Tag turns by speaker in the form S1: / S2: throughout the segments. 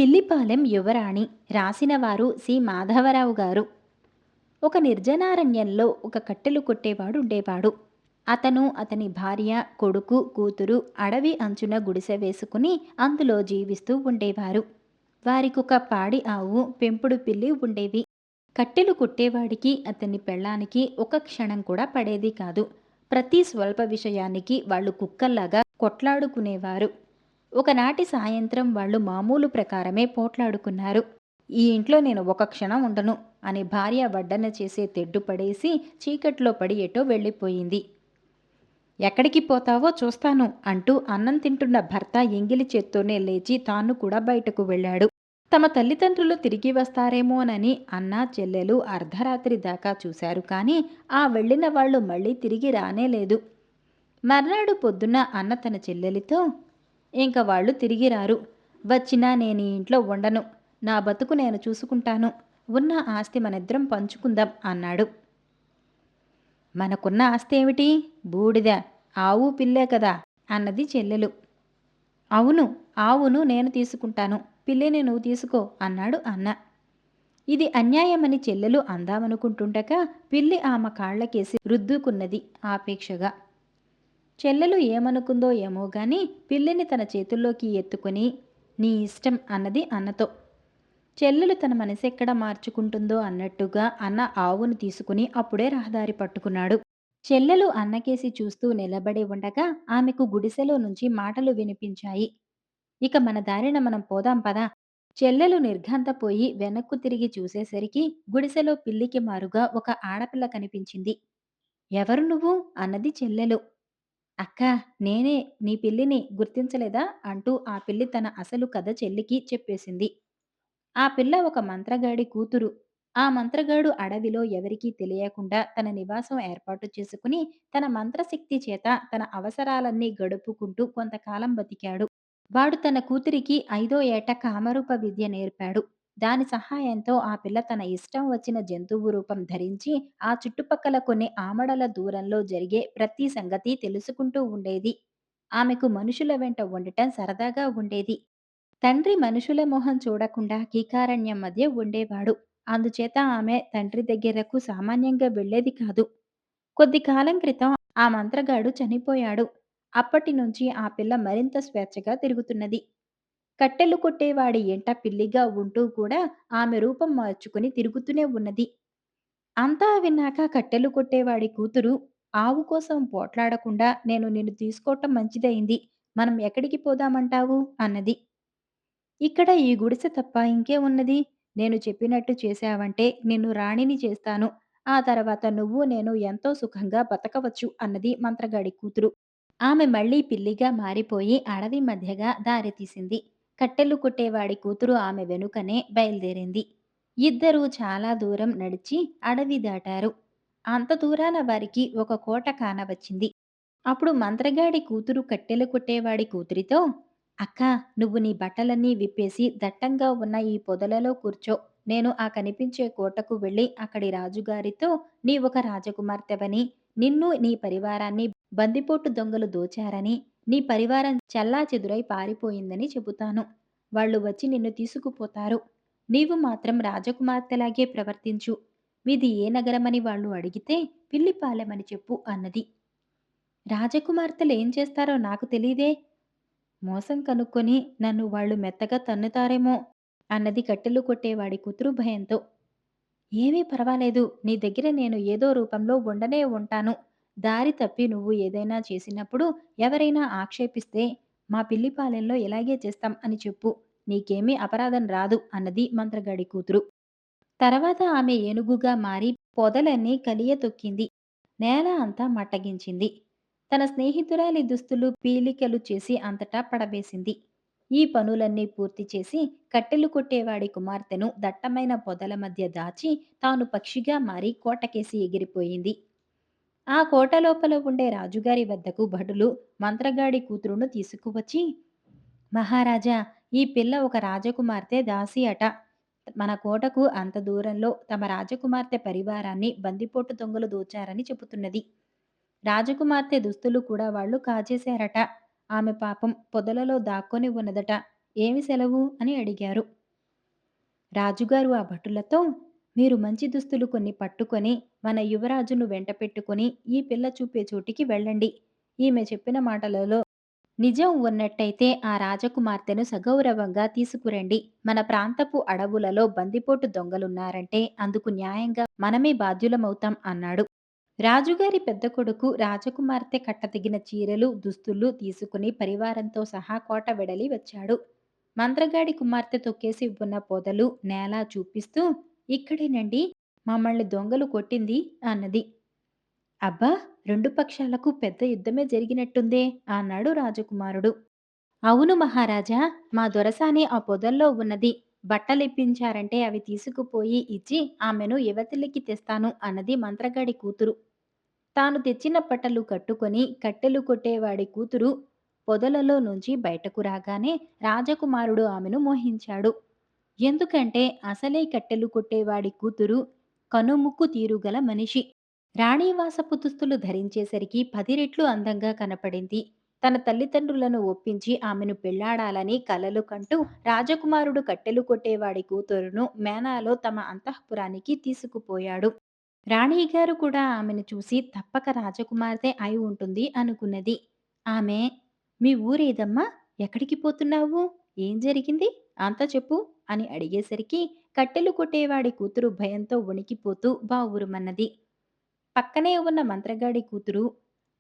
S1: పిల్లిపాలెం యువరాణి రాసినవారు సి మాధవరావు గారు. ఒక నిర్జనారణ్యంలో ఒక కట్టెలు కొట్టేవాడు ఉండేవాడు. అతను, అతని భార్య, కొడుకు, కూతురు అడవి అంచున గుడిసె వేసుకుని అందులో జీవిస్తూ ఉండేవారు. వారికొక పాడి ఆవు, పెంపుడు పిల్లి ఉండేవి. కట్టెలు కొట్టేవాడికి, అతని పెళ్ళానికి ఒక క్షణం కూడా పడేది కాదు. ప్రతి స్వల్ప విషయానికి వాళ్ళు కుక్కల్లాగా కొట్లాడుకునేవారు. ఒకనాటి సాయంత్రం వాళ్ళు మామూలు ప్రకారమే పోట్లాడుకున్నారు. ఈ ఇంట్లో నేను ఒక క్షణం ఉండను అని భార్య వడ్డన చేసే తెడ్డు పడేసి చీకట్లో పడి ఎటో వెళ్ళిపోయింది. ఎక్కడికి పోతావో చూస్తాను అంటూ అన్నం తింటున్న భర్త ఎంగిలి చేత్తోనే లేచి తాను కూడా బయటకు వెళ్ళాడు. తమ తల్లిదండ్రులు తిరిగి వస్తారేమోనని అన్నా చెల్లెలు అర్ధరాత్రి దాకా చూశారు. కానీ ఆ వెళ్ళిన వాళ్ళు మళ్ళీ తిరిగి రానేలేదు. మర్నాడు పొద్దున్న అన్న తన చెల్లెలితో, ఇంక వాళ్ళు తిరిగి రారు. వచ్చినా నేను ఈ ఇంట్లో ఉండను. నా బతుకు నేను చూసుకుంటాను. ఉన్న ఆస్తి మనిద్దరం పంచుకుందాం అన్నాడు. మనకున్న ఆస్తి ఏమిటి? బూడిద. ఆవు పిల్లే కదా అన్నది చెల్లెలు. అవును, ఆవును నేను తీసుకుంటాను, పిల్లిని నువ్వు తీసుకో అన్నాడు అన్న. ఇది అన్యాయమని చెల్లెలు అందామనుకుంటుండగా పిల్లి ఆమె కాళ్లకేసి రుద్దుకున్నది ఆపేక్షగా. చెల్లెలు ఏమనుకుందో ఏమో గాని పిల్లిని తన చేతుల్లోకి ఎత్తుకుని నీ ఇష్టం అన్నది అన్నతో. చెల్లెలు తన మనసెక్కడ మార్చుకుంటుందో అన్నట్టుగా అన్న ఆవును తీసుకుని అప్పుడే రహదారి పట్టుకున్నాడు. చెల్లెలు అన్నకేసి చూస్తూ నిలబడి ఉండగా ఆమెకు గుడిసెలో నుంచి మాటలు వినిపించాయి. ఇక మన దారిన మనం పోదాం పదా. చెల్లెలు నిర్ఘాంతపోయి వెనక్కు తిరిగి చూసేసరికి గుడిసెలో పిల్లికి మారుగా ఒక ఆడపిల్ల కనిపించింది. ఎవరు నువ్వు అన్నది చెల్లెలు. అక్కా, నేనే నీ పిల్లిని, గుర్తించలేదా అంటూ ఆ పిల్లి తన అసలు కథ చెల్లికి చెప్పేసింది. ఆ పిల్ల ఒక మంత్రగాడి కూతురు. ఆ మంత్రగాడు అడవిలో ఎవరికీ తెలియకుండా తన నివాసం ఏర్పాటు చేసుకుని తన మంత్రశక్తి చేత తన అవసరాలన్నీ గడుపుకుంటూ కొంతకాలం బతికాడు. వాడు తన కూతురికి 5వ ఏట కామరూప విద్య నేర్పాడు. దాని సహాయంతో ఆ పిల్ల తన ఇష్టం వచ్చిన జంతువు రూపం ధరించి ఆ చుట్టుపక్కల కొన్ని ఆమడల దూరంలో జరిగే ప్రతి సంగతి తెలుసుకుంటూ ఉండేది. ఆమెకు మనుషుల వెంట ఉండటం సరదాగా ఉండేది. తండ్రి మనుషుల మొహం చూడకుండా కీకారణ్యం మధ్య ఉండేవాడు. అందుచేత ఆమె తండ్రి దగ్గరకు సామాన్యంగా వెళ్ళేది కాదు. కొద్ది కాలం క్రితం ఆ మంత్రగాడు చనిపోయాడు. అప్పటి నుంచి ఆ పిల్ల మరింత స్వేచ్ఛగా తిరుగుతున్నది. కట్టెలు కొట్టేవాడి ఎంట పిల్లిగా ఉంటూ కూడా ఆమె రూపం మార్చుకుని తిరుగుతూనే ఉన్నది. అంతా విన్నాక కట్టెలు కొట్టేవాడి కూతురు, ఆవు కోసం పోట్లాడకుండా నేను నిన్ను తీసుకోవటం మంచిదయింది. మనం ఎక్కడికి పోదామంటావు అన్నది. ఇక్కడ ఈ గుడిసె తప్ప ఇంకేమున్నది? నేను చెప్పినట్టు చేశావంటే నిన్ను రాణిని చేస్తాను. ఆ తర్వాత నువ్వు నేను ఎంతో సుఖంగా బతకవచ్చు అన్నది మంత్రగాడి కూతురు. ఆమె మళ్ళీ పిల్లిగా మారిపోయి అడవి మధ్యగా దారి తీసింది. కట్టెలు కొట్టేవాడి కూతురు ఆమె వెనుకనే బయలుదేరింది. ఇద్దరూ చాలా దూరం నడిచి అడవి దాటారు. అంత దూరాన వారికి ఒక కోట కానవచ్చింది. అప్పుడు మంత్రగాడి కూతురు కట్టెలు కొట్టేవాడి కూతురితో, అక్కా, నువ్వు నీ బట్టలన్నీ విప్పేసి దట్టంగా ఉన్న ఈ పొదలలో కూర్చో. నేను ఆ కనిపించే కోటకు వెళ్ళి అక్కడి రాజుగారితో నీ ఒక రాజకుమార్తెవని, నిన్ను నీ పరివారాన్ని బందిపోటు దొంగలు దోచారని, నీ పరివారం చెల్లాచెదురై పారిపోయిందని చెబుతాను. వాళ్ళు వచ్చి నిన్ను తీసుకుపోతారు. నీవు మాత్రం రాజకుమార్తెలాగే ప్రవర్తించు. మీది ఏ నగరమని వాళ్ళు అడిగితే పిల్లిపాలెమని చెప్పు అన్నది. రాజకుమార్తెలేం చేస్తారో నాకు తెలీదే. మోసం కనుక్కొని నన్ను వాళ్ళు మెత్తగా తన్నుతారేమో అన్నది కట్టెలు కొట్టేవాడి కూతురు భయంతో. ఏమీ పర్వాలేదు. నీ దగ్గర నేను ఏదో రూపంలో ఉండనే ఉంటాను. దారి తప్పి నువ్వు ఏదైనా చేసినప్పుడు ఎవరైనా ఆక్షేపిస్తే మా పిల్లిపాలెంలో ఇలాగే చేస్తాం అని చెప్పు. నీకేమీ అపరాధం రాదు అన్నది మంత్రగాడి కూతురు. తర్వాత ఆమె ఏనుగుగా మారి పొదలన్నీ కలియ తొక్కింది. నేల అంతా మట్టగించింది. తన స్నేహితురాలి దుస్తులు పీలికలు చేసి అంతటా పడవేసింది. ఈ పనులన్నీ పూర్తి చేసి కట్టెలు కొట్టేవాడి కుమార్తెను దట్టమైన పొదల మధ్య దాచి తాను పక్షిగా మారి కోటకేసి ఎగిరిపోయింది. ఆ కోట లోపల ఉండే రాజుగారి వద్దకు భటులు మంత్రగాడి కూతురును తీసుకువచ్చి, మహారాజా, ఈ పిల్ల ఒక రాజకుమార్తె దాసి అట. మన కోటకు అంత దూరంలో తమ రాజకుమార్తె పరివారాన్ని బందిపోటు దొంగలు దోచారని చెబుతున్నది. రాజకుమార్తె దుస్తులు కూడా వాళ్ళు కాజేశారట. ఆమె పాపం పొదలలో దాక్కొని ఉన్నదట. ఏమి సెలవు అని అడిగారు. రాజుగారు ఆ భటులతో, మీరు మంచి దుస్తులు కొన్ని పట్టుకొని మన యువరాజును వెంట పెట్టుకొని ఈ పిల్ల చూపే చోటికి వెళ్ళండి. ఈమె చెప్పిన మాటలలో నిజం ఉన్నట్టయితే ఆ రాజకుమార్తెను సగౌరవంగా తీసుకురండి. మన ప్రాంతపు అడవులలో బందిపోటు దొంగలున్నారంటే అందుకు న్యాయంగా మనమే బాధ్యులమవుతాం అన్నాడు. రాజుగారి పెద్ద కొడుకు రాజకుమార్తె కట్టతగిన చీరలు, దుస్తులు తీసుకుని పరివారంతో సహా కోట వెడలి వచ్చాడు. మంత్రగాడి కుమార్తె తొక్కేసి ఉన్న పొదలు, నేల చూపిస్తూ ఇక్కడేనండి మమ్మల్ని దొంగలు కొట్టింది అన్నది. అబ్బా! రెండు పక్షాలకు పెద్ద యుద్ధమే జరిగినట్టుందే అన్నాడు రాజకుమారుడు. అవును మహారాజా, మా దొరసాని ఆ పొదల్లో ఉన్నది. బట్టలిప్పించారంటే అవి తీసుకుపోయి ఇచ్చి ఆమెను యువతిలికి తెస్తాను అన్నది మంత్రగాడి కూతురు. తాను తెచ్చిన బట్టలు కట్టుకొని కట్టెలు కొట్టేవాడి కూతురు పొదలలో నుంచి బయటకు రాగానే రాజకుమారుడు ఆమెను మోహించాడు. ఎందుకంటే అసలే కట్టెలు కొట్టేవాడి కూతురు కనుముక్కు తీరుగల మనిషి. రాణివాసపు దుస్తులు ధరించేసరికి 10 రెట్లు అందంగా కనపడింది. తన తల్లిదండ్రులను ఒప్పించి ఆమెను పెళ్లాడాలని కలలు కంటూ రాజకుమారుడు కట్టెలు కొట్టేవాడి కూతురును మేనాలో తమ అంతఃపురానికి తీసుకుపోయాడు. రాణిగారు కూడా ఆమెను చూసి తప్పక రాజకుమార్తె అయి ఉంటుంది అనుకున్నది. ఆమె, మీ ఊరేదమ్మా? ఎక్కడికి పోతున్నావు? ఏం జరిగింది? అంతా చెప్పు అని అడిగేసరికి కట్టెలు కొట్టేవాడి కూతురు భయంతో వణికిపోతూ బావురుమన్నది. పక్కనే ఉన్న మంత్రగాడి కూతురు,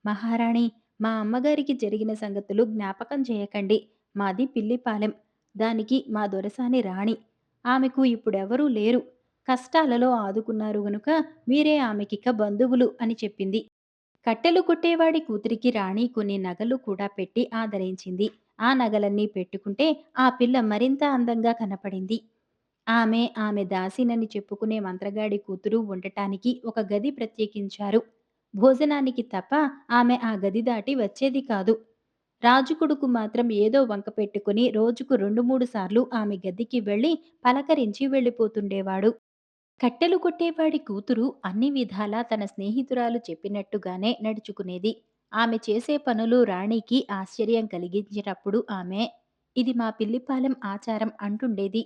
S1: మహారాణి, మా అమ్మగారికి జరిగిన సంగతులు జ్ఞాపకం చేయకండి. మాది పిల్లిపాలెం. దానికి మా దొరసాని రాణి. ఆమెకు ఇప్పుడెవరూ లేరు. కష్టాలలో ఆదుకున్నారు గనుక మీరే ఆమెకిక బంధువులు అని చెప్పింది. కట్టెలు కొట్టేవాడి కూతురికి రాణి కొన్ని నగలు కూడా పెట్టి ఆదరించింది. ఆ నగలన్నీ పెట్టుకుంటే ఆ పిల్ల మరింత అందంగా కనపడింది. ఆమె దాసినని చెప్పుకునే మంత్రగాడి కూతురు ఉండటానికి ఒక గది ప్రత్యేకించారు. భోజనానికి తప్ప ఆమె ఆ గది దాటి వచ్చేది కాదు. రాజు కొడుకు మాత్రం ఏదో వంక పెట్టుకుని రోజుకు 2, 3 సార్లు ఆమె గదికి వెళ్లి పలకరించి వెళ్ళిపోతుండేవాడు. కట్టెలు కొట్టేవాడి కూతురు అన్ని విధాలా తన స్నేహితురాలు చెప్పినట్టుగానే నడుచుకునేది. ఆమె చేసే పనులు రాణికి ఆశ్చర్యం కలిగించినప్పుడు ఆమె, ఇది మా పిల్లిపాలెం ఆచారం అంటుండేది.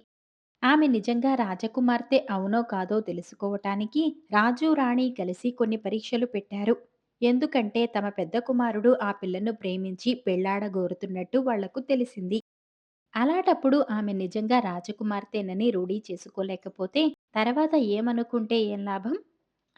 S1: ఆమె నిజంగా రాజకుమార్తె అవునో కాదో తెలుసుకోవటానికి రాజు, రాణి కలిసి కొన్ని పరీక్షలు పెట్టారు. ఎందుకంటే తమ పెద్ద కుమారుడు ఆ పిల్లను ప్రేమించి పెళ్లాడగోరుతున్నట్టు వాళ్లకు తెలిసింది. అలాటప్పుడు ఆమె నిజంగా రాజకుమార్తెనని రూఢీ చేసుకోలేకపోతే తర్వాత ఏమనుకుంటే ఏం లాభం?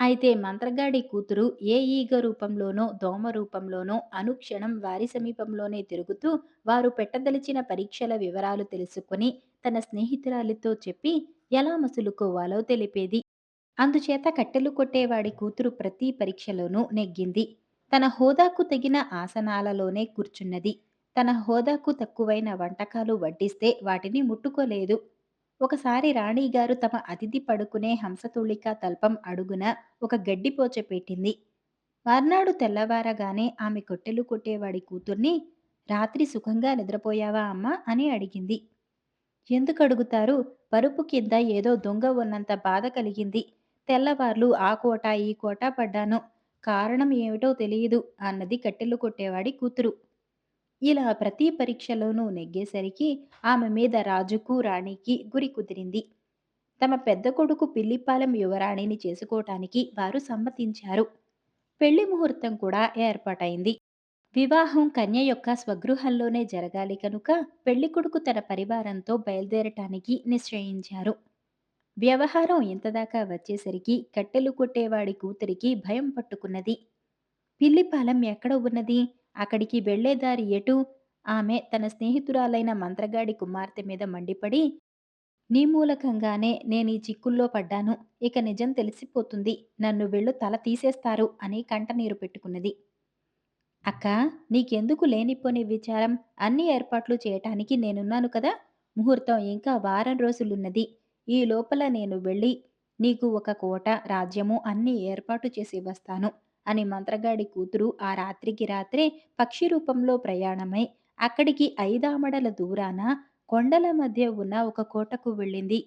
S1: అయితే మంత్రగాడి కూతురు ఏ ఈగ రూపంలోనో, దోమ రూపంలోనో అనుక్షణం వారి సమీపంలోనే తిరుగుతూ వారు పెట్టదలిచిన పరీక్షల వివరాలు తెలుసుకొని తన స్నేహితురాలితో చెప్పి ఎలా మసులుకోవాలో తెలిపేది. అందుచేత కట్టెలు కొట్టేవాడి కూతురు ప్రతి పరీక్షలోనూ నెగ్గింది. తన హోదాకు తగిన ఆసనాలలోనే కూర్చున్నది. తన హోదాకు తక్కువైన వంటకాలు వడ్డిస్తే వాటిని ముట్టుకోలేదు. ఒకసారి రాణిగారు తమ అతిథి పడుకునే హంసతుళిక తల్పం అడుగున ఒక గడ్డిపోచ పెట్టింది. మర్నాడు తెల్లవారగానే ఆమె కట్టెలు కొట్టేవాడి కూతుర్ని, రాత్రి సుఖంగా నిద్రపోయావా అమ్మా అని అడిగింది. ఎందుకడుగుతారు? పరుపు కింద ఏదో దొంగ ఉన్నంత బాధ కలిగింది. తెల్లవార్లు ఆ కోట, ఈ కోట పడ్డాను. కారణం ఏమిటో తెలియదు అన్నది కట్టెలు కొట్టేవాడి కూతురు. ఇలా ప్రతి పరీక్షలోనూ నెగ్గేసరికి ఆమె మీద రాజుకు, రాణికి గురి కుదిరింది. తమ పెద్ద కొడుకు పిల్లిపాలెం యువరాణిని చేసుకోటానికి వారు సమ్మతించారు. పెళ్లి ముహూర్తం కూడా ఏర్పాటైంది. వివాహం కన్య యొక్క స్వగృహంలోనే జరగాలి కనుక పెళ్లికొడుకు తన పరివారంతో బయలుదేరటానికి నిశ్చయించారు. వ్యవహారం ఇంతదాకా వచ్చేసరికి కట్టెలు కొట్టేవాడి కూతురికి భయం పట్టుకున్నది. పిల్లిపాలెం ఎక్కడ ఉన్నది? అక్కడికి వెళ్లే దారి ఎటు? ఆమె తన స్నేహితురాలైన మంత్రగాడి కుమార్తె మీద మండిపడి, నీ మూలకంగానే నేనీ చిక్కుల్లో పడ్డాను. ఇక నిజం తెలిసిపోతుంది. నన్ను వెళ్ళు తల తీసేస్తారు అని కంటనీరు పెట్టుకున్నది. అక్కా! నీకెందుకు లేనిపోని విచారం? అన్ని ఏర్పాట్లు చేయటానికి నేనున్నాను కదా! ముహూర్తం ఇంకా వారం రోజులున్నది. ఈ లోపల నేను వెళ్ళి నీకు ఒక కోట, రాజ్యము అన్నీ ఏర్పాటు చేసి వస్తాను అని మంత్రగాడి కూతురు ఆ రాత్రికి రాత్రే పక్షి రూపంలో ప్రయాణమై అక్కడికి 5 ఆమడల దూరాన కొండల మధ్య ఉన్న ఒక కోటకు వెళ్ళింది.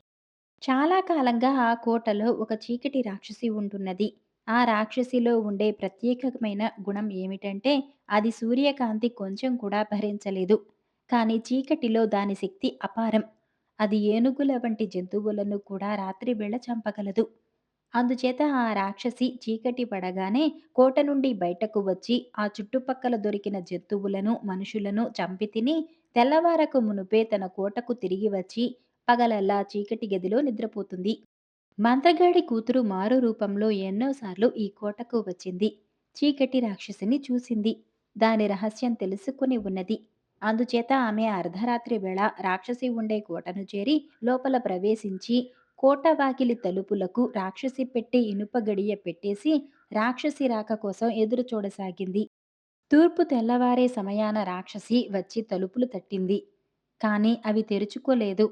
S1: చాలా కాలంగా ఆ కోటలో ఒక చీకటి రాక్షసి ఉంటున్నది. ఆ రాక్షసిలో ఉండే ప్రత్యేకమైన గుణం ఏమిటంటే అది సూర్యకాంతి కొంచెం కూడా భరించలేదు. కానీ చీకటిలో దాని శక్తి అపారం. అది ఏనుగుల వంటి జంతువులను కూడా రాత్రి వేళ చంపగలదు. అందుచేత ఆ రాక్షసి చీకటి పడగానే కోట నుండి బయటకు వచ్చి ఆ చుట్టుపక్కల దొరికిన జంతువులను, మనుషులను చంపి తిని తెల్లవారకు మునుపే తన కోటకు తిరిగి వచ్చి పగలల్లా చీకటి గదిలో నిద్రపోతుంది. మంత్రగాడి కూతురు మారు రూపంలో ఎన్నోసార్లు ఈ కోటకు వచ్చింది. చీకటి రాక్షసిని చూసింది. దాని రహస్యం తెలుసుకుని ఉన్నది. అందుచేత ఆమె అర్ధరాత్రి వేళ రాక్షసి ఉండే కోటను చేరి లోపల ప్రవేశించి కోట వాకిలి తలుపులకు రాక్షసి పెట్టే ఇనుప గడియ పెట్టేసి రాక్షసి రాక కోసం ఎదురు చూడసాగింది. తూర్పు తెల్లవారే సమయాన రాక్షసి వచ్చి తలుపులు తట్టింది. కాని అవి తెరుచుకోలేదు.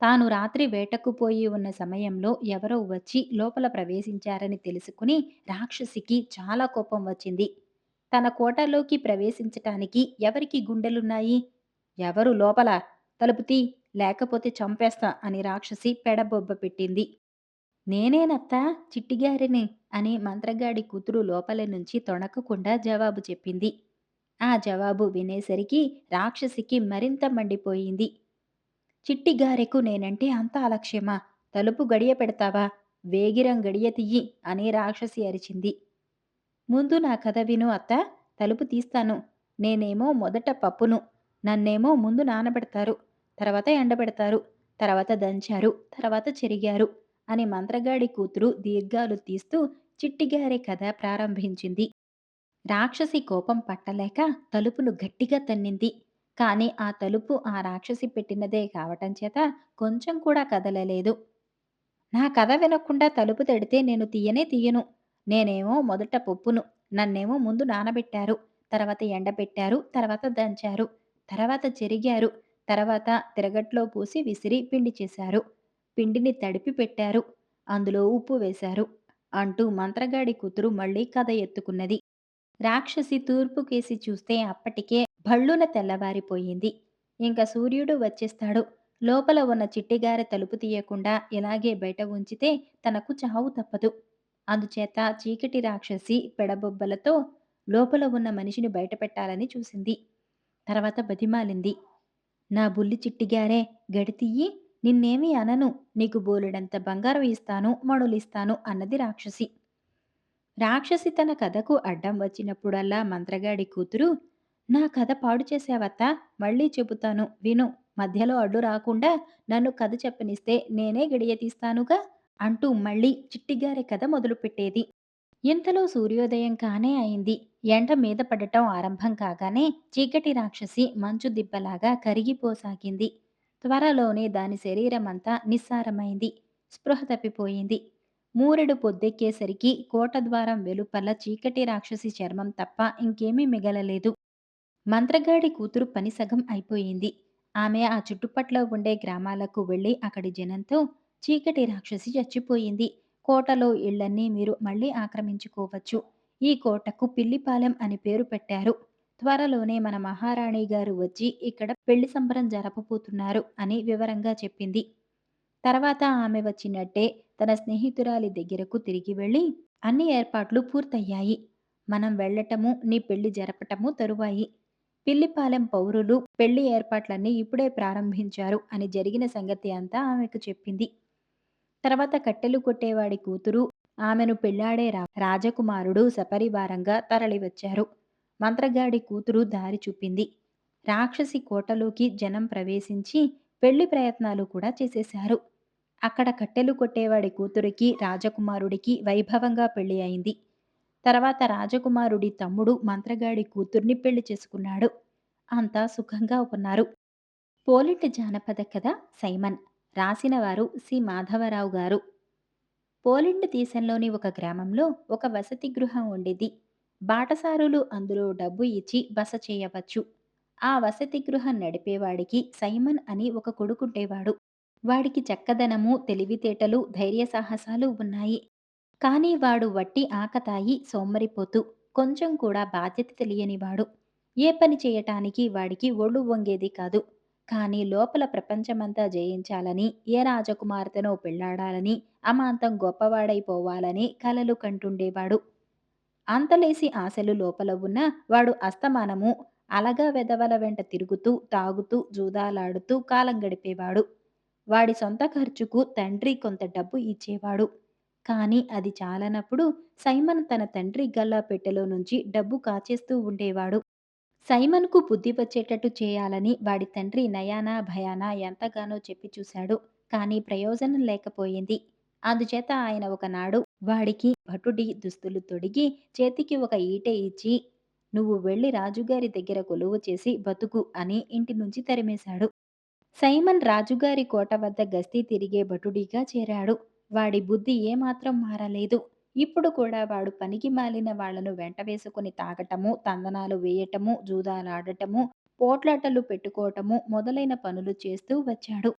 S1: తాను రాత్రి వేటకు పోయి ఉన్న సమయంలో ఎవరో వచ్చి లోపల ప్రవేశించారని తెలుసుకుని రాక్షసికి చాలా కోపం వచ్చింది. తన కోటలోకి ప్రవేశించటానికి ఎవరికి గుండెలున్నాయి? ఎవరు లోపల? తలుపు తీ, లేకపోతే చంపేస్తా అని రాక్షసి పెడబొబ్బ పెట్టింది. నేనేనత్తా, చిట్టిగారిని అని మంత్రగాడి కూతురు లోపలి నుంచి తొణకకుండా జవాబు చెప్పింది. ఆ జవాబు వినేసరికి రాక్షసికి మరింత మండిపోయింది. చిట్టిగారెకు నేనంటే అంత అలక్ష్యమా? తలుపు గడియ పెడతావా? వేగిరం గడియ తియ్యి అని రాక్షసి అరిచింది. ముందు నా కథ విను అత్త, తలుపు తీస్తాను. నేనేమో మొదట పప్పును, నన్నేమో ముందు నానబెడతారు, తర్వాత ఎండబెడతారు, తర్వాత దంచారు, తర్వాత చెరిగారు అని మంత్రగాడి కూతురు దీర్ఘాలు తీస్తూ చిట్టిగారి కథ ప్రారంభించింది. రాక్షసి కోపం పట్టలేక తలుపును గట్టిగా తన్నింది. కాని ఆ తలుపు ఆ రాక్షసి పెట్టినదే కావటం చేత కొంచెం కూడా కదలలేదు. నా కథ వినకుండా తలుపు తడితే నేను తీయనే తీయను. నేనేమో మొదట పప్పును, నన్నేమో ముందు నానబెట్టారు, తర్వాత ఎండబెట్టారు, తర్వాత దంచారు, తర్వాత చెరిగారు, తర్వాత తిరగట్లో పూసి విసిరి పిండి చేశారు. పిండిని తడిపి పెట్టారు, అందులో ఉప్పు వేశారు అంటూ మంత్రగాడి కూతురు మళ్ళీ కథ ఎత్తుకున్నది. రాక్షసి తూర్పుకేసి చూస్తే అప్పటికే భళ్ళున తెల్లవారిపోయింది. ఇంక సూర్యుడు వచ్చేస్తాడు. లోపల ఉన్న చిట్టిగారె తలుపు తీయకుండా ఇలాగే బయట ఉంచితే తనకు చావు తప్పదు. అందుచేత చీకటి రాక్షసి పెడబొబ్బలతో లోపల ఉన్న మనిషిని బయటపెట్టాలని చూసింది. తర్వాత బతిమాలింది. నా బుల్లి చిట్టిగారే, గడితియ్యి, నిన్నేమీ అనను. నీకు బోలెడంత బంగారం ఇస్తాను, మణులిస్తాను అన్నది రాక్షసి. రాక్షసి తన కథకు అడ్డం వచ్చినప్పుడల్లా మంత్రగాడి కూతురు, నా కథ పాడు చేశావత్తా, మళ్ళీ చెబుతాను విను, మధ్యలో అడ్డు రాకుండా నన్ను కథ చెప్పనిస్తే నేనే గడియ తీస్తానుగా అంటూ మళ్ళీ చిట్టిగారి కథ మొదలుపెట్టేది. ఇంతలో సూర్యోదయం కానే అయింది. ఎండ మీద పడటం ఆరంభం కాగానే చీకటి రాక్షసి మంచు దిబ్బలాగా కరిగిపోసాగింది. త్వరలోనే దాని శరీరమంతా నిస్సారమైంది. స్పృహ తప్పిపోయింది. మూరెడు పొద్దెక్కేసరికి కోటద్వారం వెలుపల చీకటి రాక్షసి చర్మం తప్ప ఇంకేమీ మిగలలేదు. మంత్రగాడి కూతురు పని సగం అయిపోయింది. ఆమె ఆ చుట్టుపట్ల ఉండే గ్రామాలకు వెళ్లి అక్కడి జనంతో చీకటి రాక్షసి చచ్చిపోయింది. కోటలో ఇళ్లన్నీ మీరు మళ్ళీ ఆక్రమించుకోవచ్చు. ఈ కోటకు పిల్లిపాలెం అని పేరు పెట్టారు. త్వరలోనే మన మహారాణి గారు వచ్చి ఇక్కడ పెళ్లి సంబరం జరపబోతున్నారు అని వివరంగా చెప్పింది. తర్వాత ఆమె వచ్చినట్టే తన స్నేహితురాలి దగ్గరకు తిరిగి వెళ్ళి అన్ని ఏర్పాట్లు పూర్తయ్యాయి. మనం వెళ్ళటము, నీ పెళ్లి జరపటము తరువాయి. పిల్లిపాలెం పౌరులు పెళ్లి ఏర్పాట్లన్నీ ఇప్పుడే ప్రారంభించారు అని జరిగిన సంగతి అంతా ఆమెకు చెప్పింది. తర్వాత కట్టెలు కొట్టేవాడి కూతురు, ఆమెను పెళ్లాడే రాజకుమారుడు సపరివారంగా తరలివచ్చారు. మంత్రగాడి కూతురు దారి చూపింది. రాక్షసి కోటలోకి జనం ప్రవేశించి పెళ్లి ప్రయత్నాలు కూడా చేసేశారు. అక్కడ కట్టెలు కొట్టేవాడి కూతురికి రాజకుమారుడికి వైభవంగా పెళ్లి అయింది. తర్వాత రాజకుమారుడి తమ్ముడు మంత్రగాడి కూతుర్ని పెళ్లి చేసుకున్నాడు. అంతా సుఖంగా ఉన్నారు. పోలిటి జానపద కథ సైమన్. రాసినవారు సి మాధవరావు గారు. పోలిండ్ దేశంలోని ఒక గ్రామంలో ఒక వసతి గృహం ఉండేది. బాటసారులు అందులో డబ్బు ఇచ్చి బస చేయవచ్చు. ఆ వసతి గృహం నడిపేవాడికి సైమన్ అని ఒక కొడుకుండేవాడు. వాడికి చక్కదనము, తెలివితేటలు, ధైర్య సాహసాలు ఉన్నాయి. కానీ వాడు వట్టి ఆకతాయి, సోమ్మరిపోతు, కొంచెం కూడా బాధ్యత తెలియనివాడు. ఏ పని చేయటానికి వాడికి ఒళ్ళు వంగేది కాదు. కానీ లోపల ప్రపంచమంతా జయించాలని, ఏ రాజకుమార్తెనో పెళ్లాడాలని, అమాంతం గొప్పవాడైపోవాలని కలలు కంటుండేవాడు. అంతలేసి ఆశలు లోపల ఉన్న వాడు అస్తమానము అలగా వెధవల వెంట తిరుగుతూ, తాగుతూ, జూదాలాడుతూ కాలం గడిపేవాడు. వాడి సొంత ఖర్చుకు తండ్రి కొంత డబ్బు ఇచ్చేవాడు. కానీ అది చాలనప్పుడు సైమన్ తన తండ్రి గల్లా పెట్టెలో నుంచి డబ్బు కాచేస్తూ ఉండేవాడు. సైమన్‌కు బుద్ధి వచ్చేటట్టు చేయాలని వాడి తండ్రి నయానా భయానా ఎంతగానో చెప్పి చూశాడు. కానీ ప్రయోజనం లేకపోయింది. అందుచేత ఆయన ఒకనాడు వాడికి భటుడి దుస్తులు తొడిగి చేతికి ఒక ఈటె ఇచ్చి, "నువ్వు వెళ్లి రాజుగారి దగ్గర కొలువు చేసి బతుకు" అని ఇంటి నుంచి తరిమేశాడు. సైమన్ రాజుగారి కోట వద్ద గస్తీ తిరిగే భటుడిగా చేరాడు. వాడి బుద్ధి ఏమాత్రం మారలేదు. ఇప్పుడు కూడా వాడు పనికి మాలిన వాళ్లను వెంట వేసుకుని తాగటము, తందనాలు వేయటము, జూదాలాడటము, పోట్లాటలు పెట్టుకోవటము మొదలైన పనులు చేస్తూ వచ్చాడు.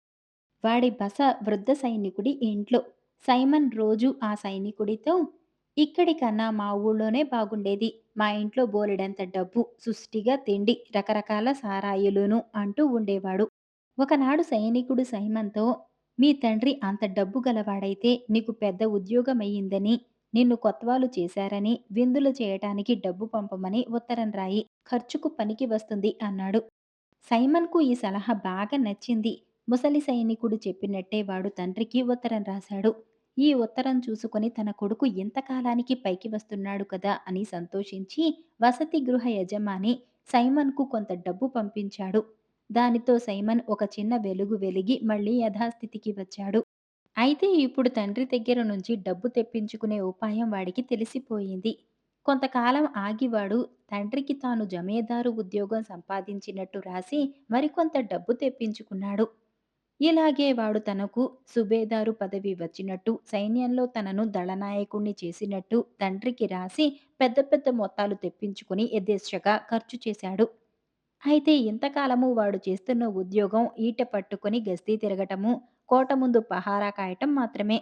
S1: వాడి బస వృద్ధ సైనికుడి ఇంట్లో. సైమన్ రోజూ ఆ సైనికుడితో, "ఇక్కడి కన్నా మా ఊళ్ళోనే బాగుండేది. మా ఇంట్లో బోలెడంత డబ్బు, సుష్టిగా తిండి, రకరకాల సారాయిలును" అంటూ ఉండేవాడు. ఒకనాడు సైనికుడు సైమన్‌తో, "మీ తండ్రి అంత డబ్బు గలవాడైతే నీకు పెద్ద ఉద్యోగమయ్యిందని, నిన్ను కొత్వాలు చేశారని, విందులు చేయటానికి డబ్బు పంపమని ఉత్తరం రాయి. ఖర్చుకు పనికి వస్తుంది" అన్నాడు. సైమన్‌కు ఈ సలహా బాగా నచ్చింది. ముసలి సైనికుడు చెప్పినట్టే వాడు తండ్రికి ఉత్తరం రాశాడు. ఈ ఉత్తరం చూసుకొని తన కొడుకు ఇంతకాలానికి పైకి వస్తున్నాడు కదా అని సంతోషించి వసతి గృహ యజమాని సైమన్‌కు కొంత డబ్బు పంపించాడు. దానితో సైమన్ ఒక చిన్న వెలుగు వెలిగి మళ్ళీ యథాస్థితికి వచ్చాడు. అయితే ఇప్పుడు తండ్రి దగ్గర నుంచి డబ్బు తెప్పించుకునే ఉపాయం వాడికి తెలిసిపోయింది. కొంతకాలం ఆగి వాడు తండ్రికి తాను జమీదారు ఉద్యోగం సంపాదించినట్టు రాసి మరికొంత డబ్బు తెప్పించుకున్నాడు. ఇలాగే వాడు తనకు సుబేదారు పదవి వచ్చినట్టు, సైన్యంలో తనను దళనాయకుణ్ణి చేసినట్టు తండ్రికి రాసి పెద్ద పెద్ద మొత్తాలు తెప్పించుకుని యథేచ్ఛగా ఖర్చు చేశాడు. అయితే ఇంతకాలము వాడు చేస్తున్న ఉద్యోగం ఈటె పట్టుకొని గస్తీ తిరగటము, కోట ముందు పహారా కాయటం మాత్రమే.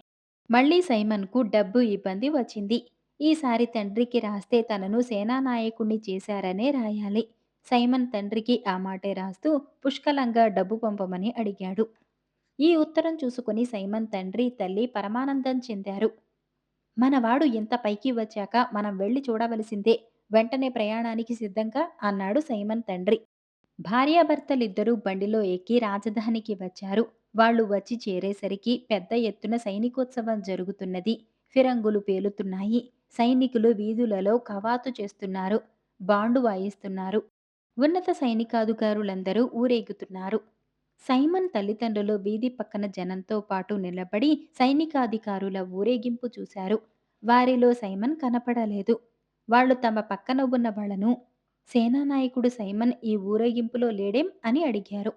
S1: మళ్ళీ సైమన్‌కు డబ్బు ఇబ్బంది వచ్చింది. ఈసారి తండ్రికి రాస్తే తనను సేనానాయకుణ్ణి చేశారనే రాయాలి. సైమన్ తండ్రికి ఆ మాటే రాస్తూ పుష్కలంగా డబ్బు పంపమని అడిగాడు. ఈ ఉత్తరం చూసుకుని సైమన్ తండ్రి, తల్లి పరమానందం చెందారు. "మనవాడు ఇంత పైకి వచ్చాక మనం వెళ్లి చూడవలసిందే. వెంటనే ప్రయాణానికి సిద్ధంగా" అన్నాడు సైమన్ తండ్రి. భార్యాభర్తలిద్దరూ బండిలో ఎక్కి రాజధానికి వచ్చారు. వాళ్ళు వచ్చి చేరేసరికి పెద్ద ఎత్తున సైనికోత్సవం జరుగుతున్నది. ఫిరంగులు పేలుతున్నాయి. సైనికులు వీధులలో కవాతు చేస్తున్నారు. బాండు వాయిస్తున్నారు. ఉన్నత సైనికాధికారులందరూ ఊరేగుతున్నారు. సైమన్ తల్లిదండ్రులు వీధి పక్కన జనంతో పాటు నిలబడి సైనికాధికారుల ఊరేగింపు చూశారు. వారిలో సైమన్ కనపడలేదు. వాళ్ళు తమ పక్కన ఉన్న వాళ్ళను, "సేనానాయకుడు సైమన్ ఈ ఊరేగింపులో లేడేం?" అని అడిగారు.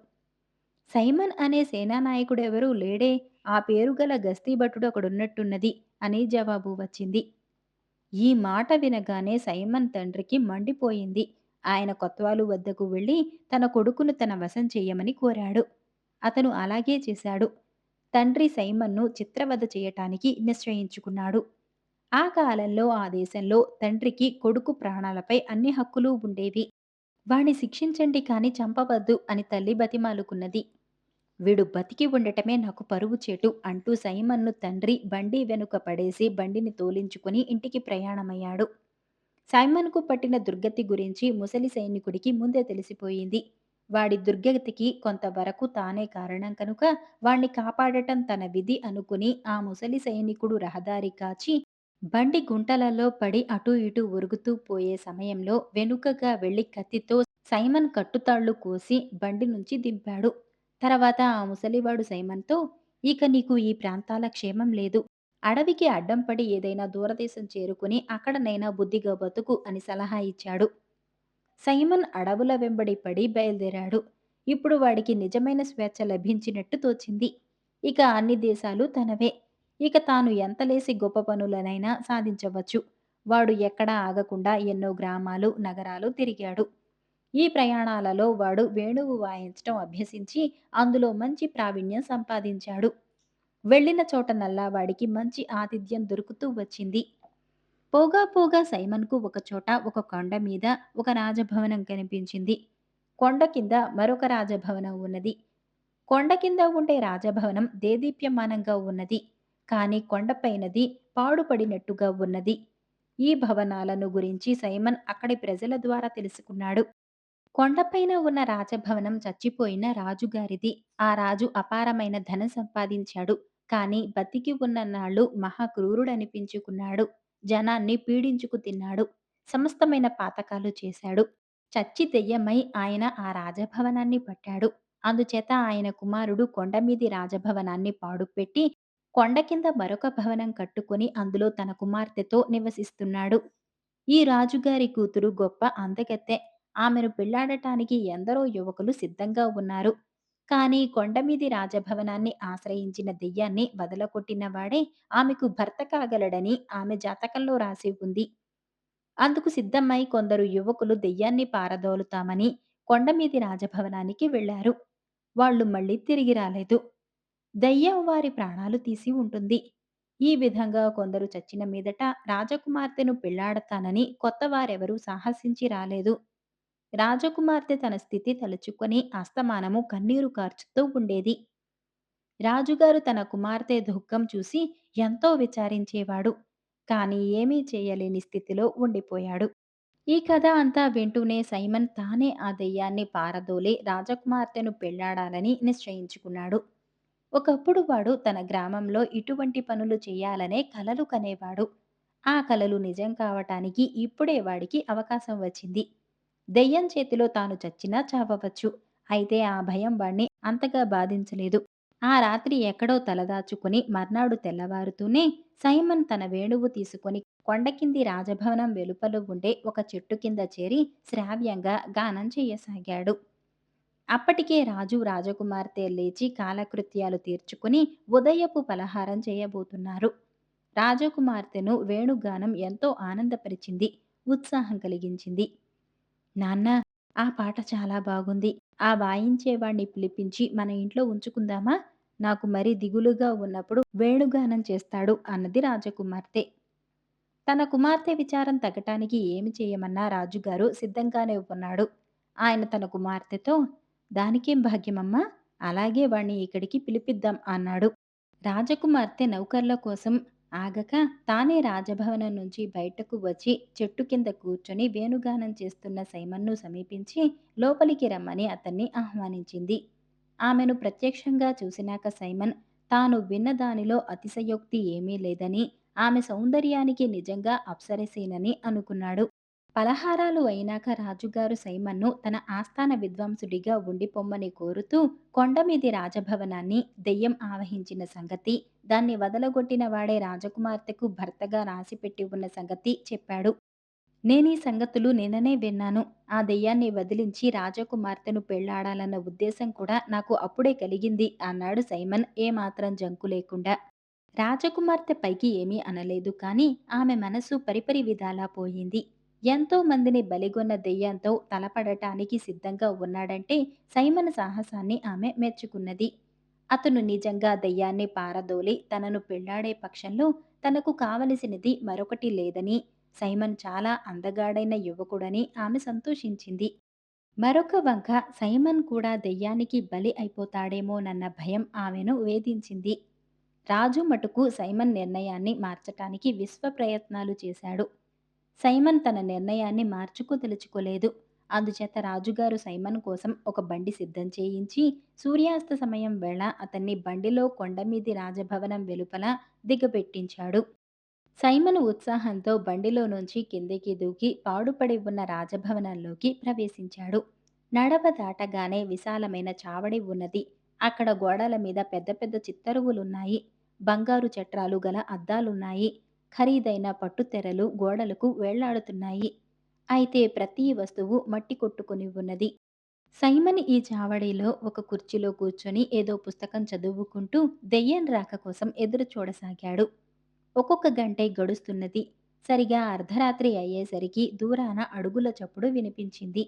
S1: సైమన్ అనే సేనానాయకుడెవరూ లేడే, ఆ పేరుగల గస్తీభటుడు ఒకడున్నట్టున్నది అని జవాబు వచ్చింది. ఈ మాట వినగానే సైమన్ తండ్రికి మండిపోయింది. ఆయన కొత్వాలు వద్దకు వెళ్లి తన కొడుకును తన వశం చెయ్యమని కోరాడు. అతను అలాగే చేశాడు. తండ్రి సైమన్ను చిత్రవధ చేయటానికి నిశ్చయించుకున్నాడు. ఆ కాలంలో ఆ దేశంలో తండ్రికి కొడుకు ప్రాణాలపై అన్ని హక్కులు ఉండేవి. వాణ్ణి శిక్షించండి కాని చంపవద్దు అని తల్లి బతిమాలుకున్నది. వీడు బతికి ఉండటమే నాకు పరువు చేటు అంటూ సైమన్ను తండ్రి బండి వెనుక పడేసి బండిని తోలించుకుని ఇంటికి ప్రయాణమయ్యాడు. సైమన్కు పట్టిన దుర్గతి గురించి ముసలి సైనికుడికి ముందే తెలిసిపోయింది. వాడి దుర్గతికి కొంతవరకు తానే కారణం కనుక వాణ్ణి కాపాడటం తన విధి అనుకుని ఆ ముసలి సైనికుడు రహదారి కాచి బండి గుంటలలో పడి అటూ ఇటూ ఉరుగుతూ పోయే సమయంలో వెనుకగా వెళ్లి కత్తితో సైమన్ కట్టుతాళ్లు కోసి బండి నుంచి దింపాడు. తర్వాత ఆ ముసలివాడు సైమన్‌తో, "ఇక నీకు ఈ ప్రాంతాల క్షేమం లేదు. అడవికి అడ్డం పడి ఏదైనా దూరదేశం చేరుకుని అక్కడనైనా బుద్ధిగా బతుకు" అని సలహా ఇచ్చాడు. సైమన్ అడవుల వెంబడి పడి బయలుదేరాడు. ఇప్పుడు వాడికి నిజమైన స్వేచ్ఛ లభించినట్టు తోచింది. ఇక అన్ని దేశాలు తనవే. ఇక తాను ఎంతలేసి గొప్ప పనులనైనా సాధించవచ్చు. వాడు ఎక్కడా ఆగకుండా ఎన్నో గ్రామాలు, నగరాలు తిరిగాడు. ఈ ప్రయాణాలలో వాడు వేణువు వాయించటం అభ్యసించి అందులో మంచి ప్రావీణ్యం సంపాదించాడు. వెళ్ళిన చోటనల్లా వాడికి మంచి ఆతిథ్యం దొరుకుతూ వచ్చింది. పోగా పోగా సైమన్‌కు ఒకచోట ఒక కొండ మీద ఒక రాజభవనం కనిపించింది. కొండ కింద మరొక రాజభవనం ఉన్నది. కొండ కింద ఉండే రాజభవనం దేదీప్యమానంగా ఉన్నది. కానీ కొండపైనది పాడుపడినట్టుగా ఉన్నది. ఈ భవనాలను గురించి సైమన్ అక్కడి ప్రజల ద్వారా తెలుసుకున్నాడు. కొండపైన ఉన్న రాజభవనం చచ్చిపోయిన రాజుగారిది. ఆ రాజు అపారమైన ధనం సంపాదించాడు. కానీ బతికి ఉన్న నాళ్ళు మహా క్రూరుడనిపించుకున్నాడు. జనాన్ని పీడించుకు తిన్నాడు. సమస్తమైన పాతకాలు చేశాడు. చచ్చి దెయ్యమై ఆయన ఆ రాజభవనాన్ని పట్టాడు. అందుచేత ఆయన కుమారుడు కొండమీది రాజభవనాన్ని పాడుపెట్టి, కొండ కింద మరొక భవనం కట్టుకొని అందులో తన కుమార్తెతో నివసిస్తున్నాడు. ఈ రాజుగారి కూతురు గొప్ప అందగత్తె. ఆమెను పెళ్లాడటానికి ఎందరో యువకులు సిద్ధంగా ఉన్నారు. కానీ కొండమీది రాజభవనాన్ని ఆశ్రయించిన దెయ్యాన్ని వదలగొట్టినవాడే ఆమెకు భర్త కాగలడని ఆమె జాతకంలో రాసి ఉంది. అందుకు సిద్ధమై కొందరు యువకులు దెయ్యాన్ని పారదోలుతామని కొండమీది రాజభవనానికి వెళ్లారు. వాళ్ళు మళ్ళీ తిరిగి రాలేదు. దయ్యం వారి ప్రాణాలు తీసి ఉంటుంది. ఈ విధంగా కొందరు చచ్చిన మీదట రాజకుమార్తెను పెళ్లాడతానని కొత్తవారెవరూ సాహసించి రాలేదు. రాజకుమార్తె తన స్థితి తలుచుకొని అస్తమానము కన్నీరు కార్చుతూ ఉండేది. రాజుగారు తన కుమార్తె దుఃఖం చూసి ఎంతో విచారించేవాడు. కానీ ఏమీ చేయలేని స్థితిలో ఉండిపోయాడు. ఈ కథ అంతా వింటూనే సైమన్ తానే ఆ దెయ్యాన్ని పారదోలి రాజకుమార్తెను పెళ్లాడాలని నిశ్చయించుకున్నాడు. ఒకప్పుడు వాడు తన గ్రామంలో ఇటువంటి పనులు చేయాలనే కలలు కనేవాడు. ఆ కలలు నిజం కావటానికి ఇప్పుడే వాడికి అవకాశం వచ్చింది. దెయ్యం చేతిలో తాను చచ్చినా చావవచ్చు. అయితే ఆ భయం వాణ్ణి అంతగా బాధించలేదు. ఆ రాత్రి ఎక్కడో తలదాచుకుని మర్నాడు తెల్లవారుతూనే సైమన్ తన వేణువు తీసుకొని కొండకింది రాజభవనం వెలుపల ఉండే ఒక చెట్టు కింద చేరి శ్రావ్యంగా గానం చేయసాగాడు. అప్పటికే రాజు రాజకుమార్తె లేచి కాలకృత్యాలు తీర్చుకుని ఉదయపు పలహారం చేయబోతున్నారు. రాజకుమార్తెను వేణుగానం ఎంతో ఆనందపరిచింది, ఉత్సాహం కలిగించింది. నాన్న, ఆ పాట చాలా బాగుంది. ఆ వాయించేవాణ్ణి పిలిపించి మన ఇంట్లో ఉంచుకుందామా? నాకు మరీ దిగులుగా ఉన్నప్పుడు వేణుగానం చేస్తాడు అన్నది రాజకుమార్తె. తన కుమార్తె విచారం తగ్గటానికి ఏమి చేయమన్నా రాజుగారు సిద్ధంగానే ఉన్నాడు. ఆయన తన కుమార్తెతో, దానికేం భాగ్యమమ్మా, అలాగే వాణ్ణి ఇక్కడికి పిలిపిద్దాం అన్నాడు. రాజకుమార్తె నౌకర్ల కోసం ఆగక తానే రాజభవనం నుంచి బయటకు వచ్చి చెట్టు కింద కూర్చొని వేణుగానం చేస్తున్న సైమన్ను సమీపించి లోపలికి రమ్మని అతన్ని ఆహ్వానించింది. ఆమెను ప్రత్యక్షంగా చూసినాక సైమన్ తాను విన్న దానిలో అతిశయోక్తి ఏమీ లేదని, ఆమె సౌందర్యానికి నిజంగా అప్సరసేనని అనుకున్నాడు. పలహారాలు అయినాక రాజుగారు సైమన్ను తన ఆస్థాన విద్వాంసుడిగా ఉండిపొమ్మని కోరుతూ కొండమీది రాజభవనాన్ని దెయ్యం ఆవహించిన సంగతి, దాన్ని వదలగొట్టిన వాడే రాజకుమార్తెకు భర్తగా రాసిపెట్టి ఉన్న సంగతి చెప్పాడు. నేనీ సంగతులు నిన్ననే విన్నాను. ఆ దెయ్యాన్ని వదిలించి రాజకుమార్తెను పెళ్లాడాలన్న ఉద్దేశం కూడా నాకు అప్పుడే కలిగింది అన్నాడు సైమన్ ఏమాత్రం జంకు లేకుండా. రాజకుమార్తె పైకి ఏమీ అనలేదు కానీ ఆమె మనసు పరిపరి విధాలా పోయింది. ఎంతో మందిని బలిగొన్న దెయ్యంతో తలపడటానికి సిద్ధంగా ఉన్నాడంటే సైమన్ సాహసాన్ని ఆమె మెచ్చుకున్నది. అతను నిజంగా దెయ్యాన్ని పారదోలి తనను పెళ్లాడే పక్షంలో తనకు కావలసినది మరొకటి లేదని, సైమన్ చాలా అందగాడైన యువకుడని ఆమె సంతోషించింది. మరొక వంక సైమన్ కూడా దెయ్యానికి బలి అయిపోతాడేమోనన్న భయం ఆమెను వేధించింది. రాజు మటుకు సైమన్ నిర్ణయాన్ని మార్చటానికి విశ్వ ప్రయత్నాలు చేశాడు. సైమన్ తన నిర్ణయాన్ని మార్చుకోదలుచుకోలేదు. అందుచేత రాజుగారు సైమన్ కోసం ఒక బండి సిద్ధం చేయించి సూర్యాస్త సమయం వేళ అతన్ని బండిలో కొండమీది రాజభవనం వెలుపల దిగబెట్టించాడు. సైమన్ ఉత్సాహంతో బండిలో నుంచి కిందికి దూకి పాడుపడి ఉన్న రాజభవనంలోకి ప్రవేశించాడు. నడవ దాటగానే విశాలమైన చావడి ఉన్నది. అక్కడ గోడల మీద పెద్ద పెద్ద చిత్తరువులున్నాయి. బంగారు చట్రాలు గల అద్దాలున్నాయి. ఖరీదైన పట్టుతెరలు గోడలకు వేళ్లాడుతున్నాయి. అయితే ప్రతి వస్తువు మట్టి కొట్టుకుని ఉన్నది. సైమన్ ఈ చావడిలో ఒక కుర్చీలో కూర్చొని ఏదో పుస్తకం చదువుకుంటూ దెయ్యం రాక కోసం ఎదురు చూడసాగాడు. ఒక్కొక్క గంటే గడుస్తున్నది. సరిగా అర్ధరాత్రి అయ్యేసరికి దూరాన అడుగుల చప్పుడు వినిపించింది.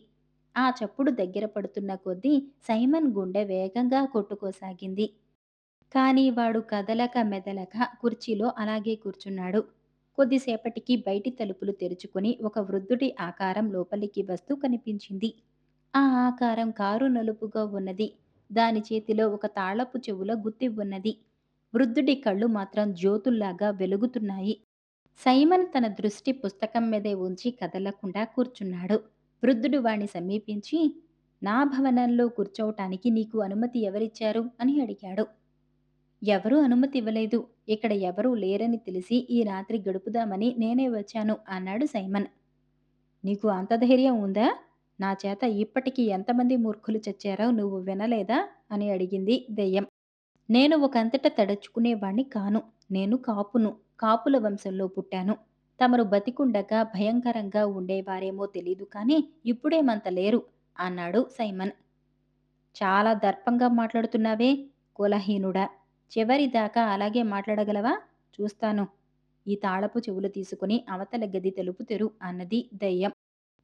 S1: ఆ చప్పుడు దగ్గర పడుతున్న కొద్దీ సైమన్ గుండె వేగంగా కొట్టుకోసాగింది. కానీ వాడు కదలక మెదలక కుర్చీలో అలాగే కూర్చున్నాడు. కొద్దిసేపటికి బయటి తలుపులు తెరుచుకుని ఒక వృద్ధుడి ఆకారం లోపలికి వస్తూ కనిపించింది. ఆ ఆకారం కారు నలుపుగా ఉన్నది. దాని చేతిలో ఒక తాళపు చెవుల గుత్తి ఉన్నది. వృద్ధుడి కళ్ళు మాత్రం జ్యోతుల్లాగా వెలుగుతున్నాయి. సైమన్ తన దృష్టి పుస్తకం మీదే ఉంచి కదలకుండా కూర్చున్నాడు. వృద్ధుడు వాణ్ణి సమీపించి, నా భవనంలో కూర్చోవటానికి నీకు అనుమతి ఎవరిచ్చారు అని అడిగాడు. ఎవరూ అనుమతి ఇవ్వలేదు. ఇక్కడ ఎవరూ లేరని తెలిసి ఈ రాత్రి గడుపుదామని నేనే వచ్చాను అన్నాడు సైమన్. నీకు అంత ధైర్యం ఉందా? నా చేత ఇప్పటికి ఎంతమంది మూర్ఖులు చచ్చారో నువ్వు వినలేదా అని అడిగింది దెయ్యం. నేను ఒకంతట తడుచుకునేవాణ్ణి కాను. నేను కాపును. కాపుల వంశంలో పుట్టాను. తమరు బతికుండగా భయంకరంగా ఉండేవారేమో తెలీదు కానీ ఇప్పుడేమంత లేరు అన్నాడు సైమన్. చాలా దర్పంగా మాట్లాడుతున్నావే కులహీనుడా. చివరిదాకా అలాగే మాట్లాడగలవా? చూస్తాను. ఈ తాళపు చెవులు తీసుకుని అవతల గది తలుపు తెరు అన్నది దెయ్యం.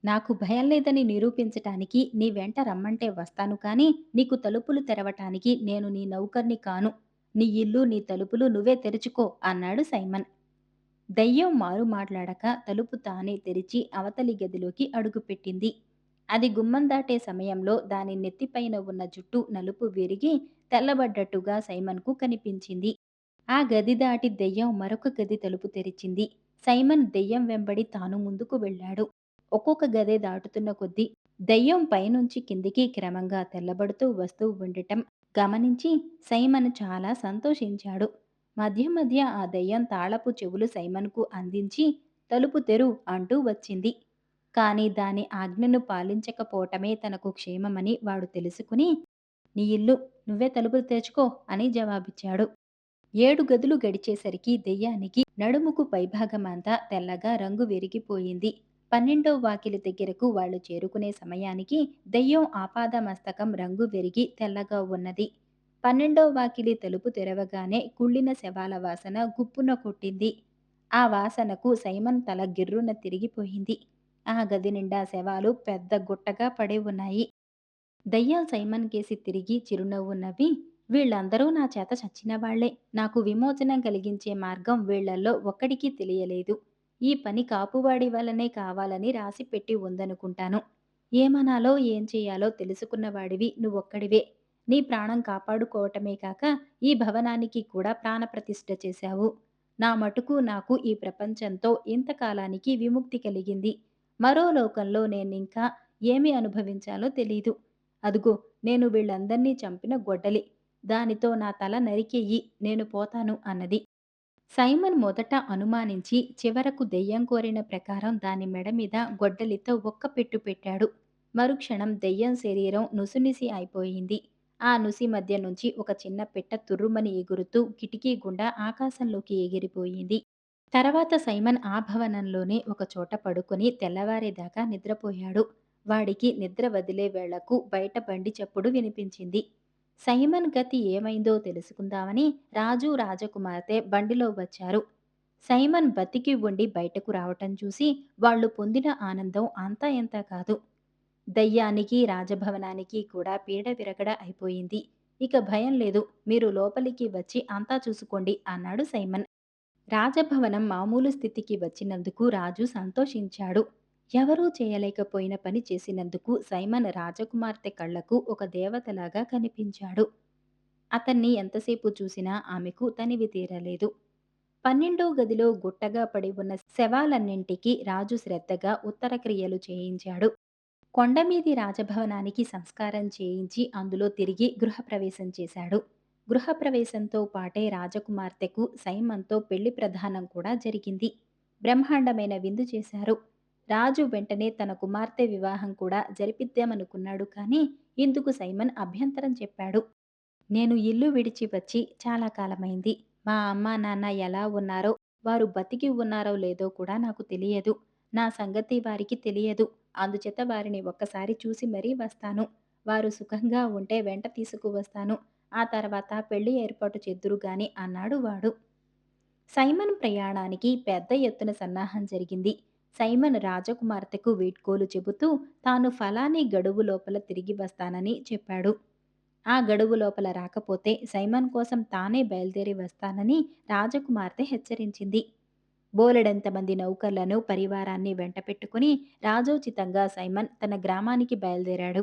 S1: నాకు భయం లేదని నిరూపించటానికి నీ వెంట రమ్మంటే వస్తాను కానీ నీకు తలుపులు తెరవటానికి నేను నీ నౌకర్ని కాను. నీ ఇల్లు నీ తలుపులు నువ్వే తెరుచుకో అన్నాడు సైమన్. దయ్యం మారు మాట్లాడక తలుపు తానే తెరిచి అవతలి గదిలోకి అడుగుపెట్టింది. అది గుమ్మం దాటే సమయంలో దాని నెత్తిపైన ఉన్న జుట్టు నలుపు విరిగి తెల్లబడ్డట్టుగా సైమన్కు కనిపించింది. ఆ గది దాటి దెయ్యం మరొక గది తలుపు తెరిచింది. సైమన్ దెయ్యం వెంబడి తాను ముందుకు వెళ్ళాడు. ఒక్కొక్క గది దాటుతున్న కొద్దీ దెయ్యం పైనుంచి కిందికి క్రమంగా తెల్లబడుతూ వస్తూ ఉండటం గమనించి సైమన్ చాలా సంతోషించాడు. మధ్య మధ్య ఆ దెయ్యం తాళపు చెవులు సైమన్కు అందించి తలుపు తెరు అంటూ వచ్చింది. కాని దాని ఆజ్ఞను పాలించకపోవటమే తనకు క్షేమమని వాడు తెలుసుకుని, నీ ఇల్లు నువ్వే తలుపులు తెరుచుకో అని జవాబిచ్చాడు. 7 గదులు గడిచేసరికి దెయ్యానికి నడుముకు పైభాగమంతా తెల్లగా రంగు విరిగిపోయింది. 12వ వాకిలి దగ్గరకు వాళ్ళు చేరుకునే సమయానికి దెయ్యం ఆపాదమస్తకం రంగు విరిగి తెల్లగా ఉన్నది. 12వ వాకిలి తలుపు తెరవగానే కుళ్ళిన శవాల వాసన గుప్పున కొట్టింది. ఆ వాసనకు సైమన్ తల గిర్రున తిరిగిపోయింది. ఆ గది నిండా శవాలు పెద్ద గుట్టగా పడి ఉన్నాయి. దయ్యం సైమన్ కేసి తిరిగి చిరునవ్వు నవ్వి, వీళ్ళందరూ నా చేత చచ్చిన వాళ్లే. నాకు విమోచనం కలిగించే మార్గం వీళ్లల్లో ఒక్కడికి తెలియలేదు. ఈ పని కాపువాడి వల్లనే కావాలని రాసిపెట్టి ఉందనుకుంటాను. ఏమనాలో ఏం చెయ్యాలో తెలుసుకున్నవాడివి నువ్వొక్కడివే. నీ ప్రాణం కాపాడుకోవటమే కాక ఈ భవనానికి కూడా ప్రాణప్రతిష్ఠ చేశావు. నా మటుకు నాకు ఈ ప్రపంచంతో ఇంతకాలానికి విముక్తి కలిగింది. మరో లోకంలో నేనింకా ఏమి అనుభవించాలో తెలీదు. అదుగో నేను వీళ్ళందర్నీ చంపిన గొడ్డలి. దానితో నా తల నరికెయ్యి, నేను పోతాను అన్నది. సైమన్ మొదట అనుమానించి చివరకు దెయ్యం కోరిన ప్రకారం దాని మెడ మీద గొడ్డలితో ఒక్క పెట్టు పెట్టాడు. మరుక్షణం దెయ్యం శరీరం నుసినుసి అయిపోయింది. ఆ నుసి మధ్య నుంచి ఒక చిన్న పెట్ట తుర్రుమని ఎగురుతూ కిటికీ గుండా ఆకాశంలోకి ఎగిరిపోయింది. తర్వాత సైమన్ ఆ భవనంలోనే ఒకచోట పడుకొని తెల్లవారేదాకా నిద్రపోయాడు. వాడికి నిద్ర వదిలే వేళకు బయట బండి చప్పుడు వినిపించింది. సైమన్ గతి ఏమైందో తెలుసుకుందామని రాజు రాజకుమార్తె బండిలో వచ్చారు. సైమన్ బతికి ఉండి బయటకు రావటం చూసి వాళ్ళు పొందిన ఆనందం అంతా ఎంతా కాదు. దయ్యానికి రాజభవనానికి కూడా పీడ విరగడ అయిపోయింది. ఇక భయం లేదు, మీరు లోపలికి వచ్చి అంతా చూసుకోండి అన్నాడు సైమన్. రాజభవనం మామూలు స్థితికి వచ్చినందుకు రాజు సంతోషించాడు. ఎవరూ చేయలేకపోయిన పని చేసినందుకు సైమన్ రాజకుమార్తె కళ్లకు ఒక దేవతలాగా కనిపించాడు. అతన్ని ఎంతసేపు చూసినా ఆమెకు తనివి తీరలేదు. 12వ గదిలో గుట్టగా పడి ఉన్న శవాలన్నింటికీ రాజు శ్రద్ధగా ఉత్తర క్రియలు చేయించాడు. కొండమీది రాజభవనానికి సంస్కారం చేయించి అందులో తిరిగి గృహప్రవేశం చేశాడు. గృహప్రవేశంతో పాటే రాజకుమార్తెకు సైమన్తో పెళ్లి ప్రదానం కూడా జరిగింది. బ్రహ్మాండమైన విందు చేశారు. రాజు వెంటనే తన కుమార్తె వివాహం కూడా జరిపిద్దామనుకున్నాడు కానీ ఇందుకు సైమన్ అభ్యంతరం చెప్పాడు. నేను ఇల్లు విడిచి వచ్చి చాలా కాలమైంది. మా అమ్మా నాన్న ఎలా ఉన్నారో, వారు బతికి ఉన్నారో లేదో కూడా నాకు తెలియదు. నా సంగతి వారికి తెలియదు. అందుచేత వారిని ఒక్కసారి చూసి మరీ వస్తాను. వారు సుఖంగా ఉంటే వెంట తీసుకువస్తాను. ఆ తర్వాత పెళ్లి ఏర్పాటు చేద్దురు గాని అన్నాడు వాడు. సైమన్ ప్రయాణానికి పెద్ద ఎత్తున సన్నాహం జరిగింది. సైమన్ రాజకుమార్తెకు వీడ్కోలు చెబుతూ తాను ఫలాని గడువు లోపల తిరిగి వస్తానని చెప్పాడు. ఆ గడువు లోపల రాకపోతే సైమన్ కోసం తానే బయలుదేరి వస్తానని రాజకుమార్తె హెచ్చరించింది. బోలెడంతమంది నౌకర్లను పరివారాన్ని వెంటపెట్టుకుని రాజోచితంగా సైమన్ తన గ్రామానికి బయలుదేరాడు.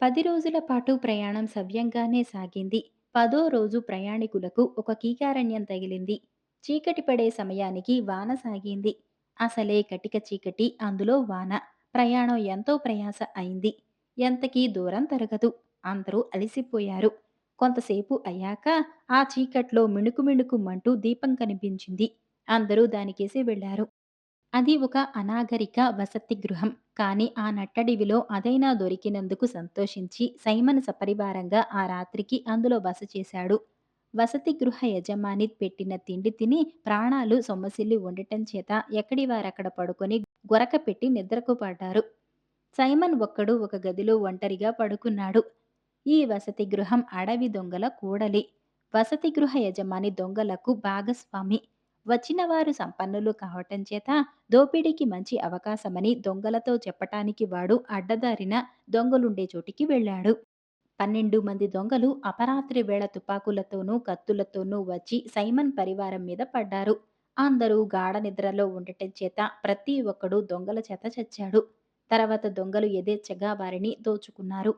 S1: 10 రోజుల పాటు ప్రయాణం సవ్యంగానే సాగింది. 10వ రోజు ప్రయాణికులకు ఒక కీకారణ్యం తగిలింది. చీకటి పడే సమయానికి వాన సాగింది. అసలే కటిక చీకటి, అందులో వాన. ప్రయాణం ఎంతో ప్రయాస అయింది. ఎంతకీ దూరం తరగదు. అందరూ అలసిపోయారు. కొంతసేపు అయ్యాక ఆ చీకట్లో మిణుకు మిణుకుమంటూ దీపం కనిపించింది. అందరూ దానికేసి వెళ్లారు. అది ఒక అనాగరిక వసతి గృహం. కానీ ఆ నట్టడివిలో అదైనా దొరికినందుకు సంతోషించి సైమన్ సపరివారంగా ఆ రాత్రికి అందులో బస చేశాడు. వసతి గృహ యజమాని పెట్టిన తిండి తిని ప్రాణాలు సొమ్మసిల్లి ఉండటం చేత ఎక్కడి వారక్కడ పడుకొని గొరక పెట్టి నిద్రకు పడ్డారు. సైమన్ ఒక్కడు ఒక గదిలో ఒంటరిగా పడుకున్నాడు. ఈ వసతి గృహం అడవి దొంగల కూడలి. వసతి గృహ యజమాని దొంగలకు భాగస్వామి. వచ్చిన వారు సంపన్నులు కావటం చేత దోపిడీకి మంచి అవకాశమని దొంగలతో చెప్పటానికి వాడు అడ్డదారిన దొంగలుండే చోటికి వెళ్ళాడు. 12 మంది దొంగలు అపరాత్రి వేళ తుపాకులతోనూ కత్తులతోనూ వచ్చి సైమన్ పరివారం మీద పడ్డారు. అందరూ గాఢ నిద్రలో ఉండటం చేత ప్రతి ఒక్కడు దొంగల చేత చచ్చాడు. తర్వాత దొంగలు యథేచ్ఛగా వారిని దోచుకున్నారు.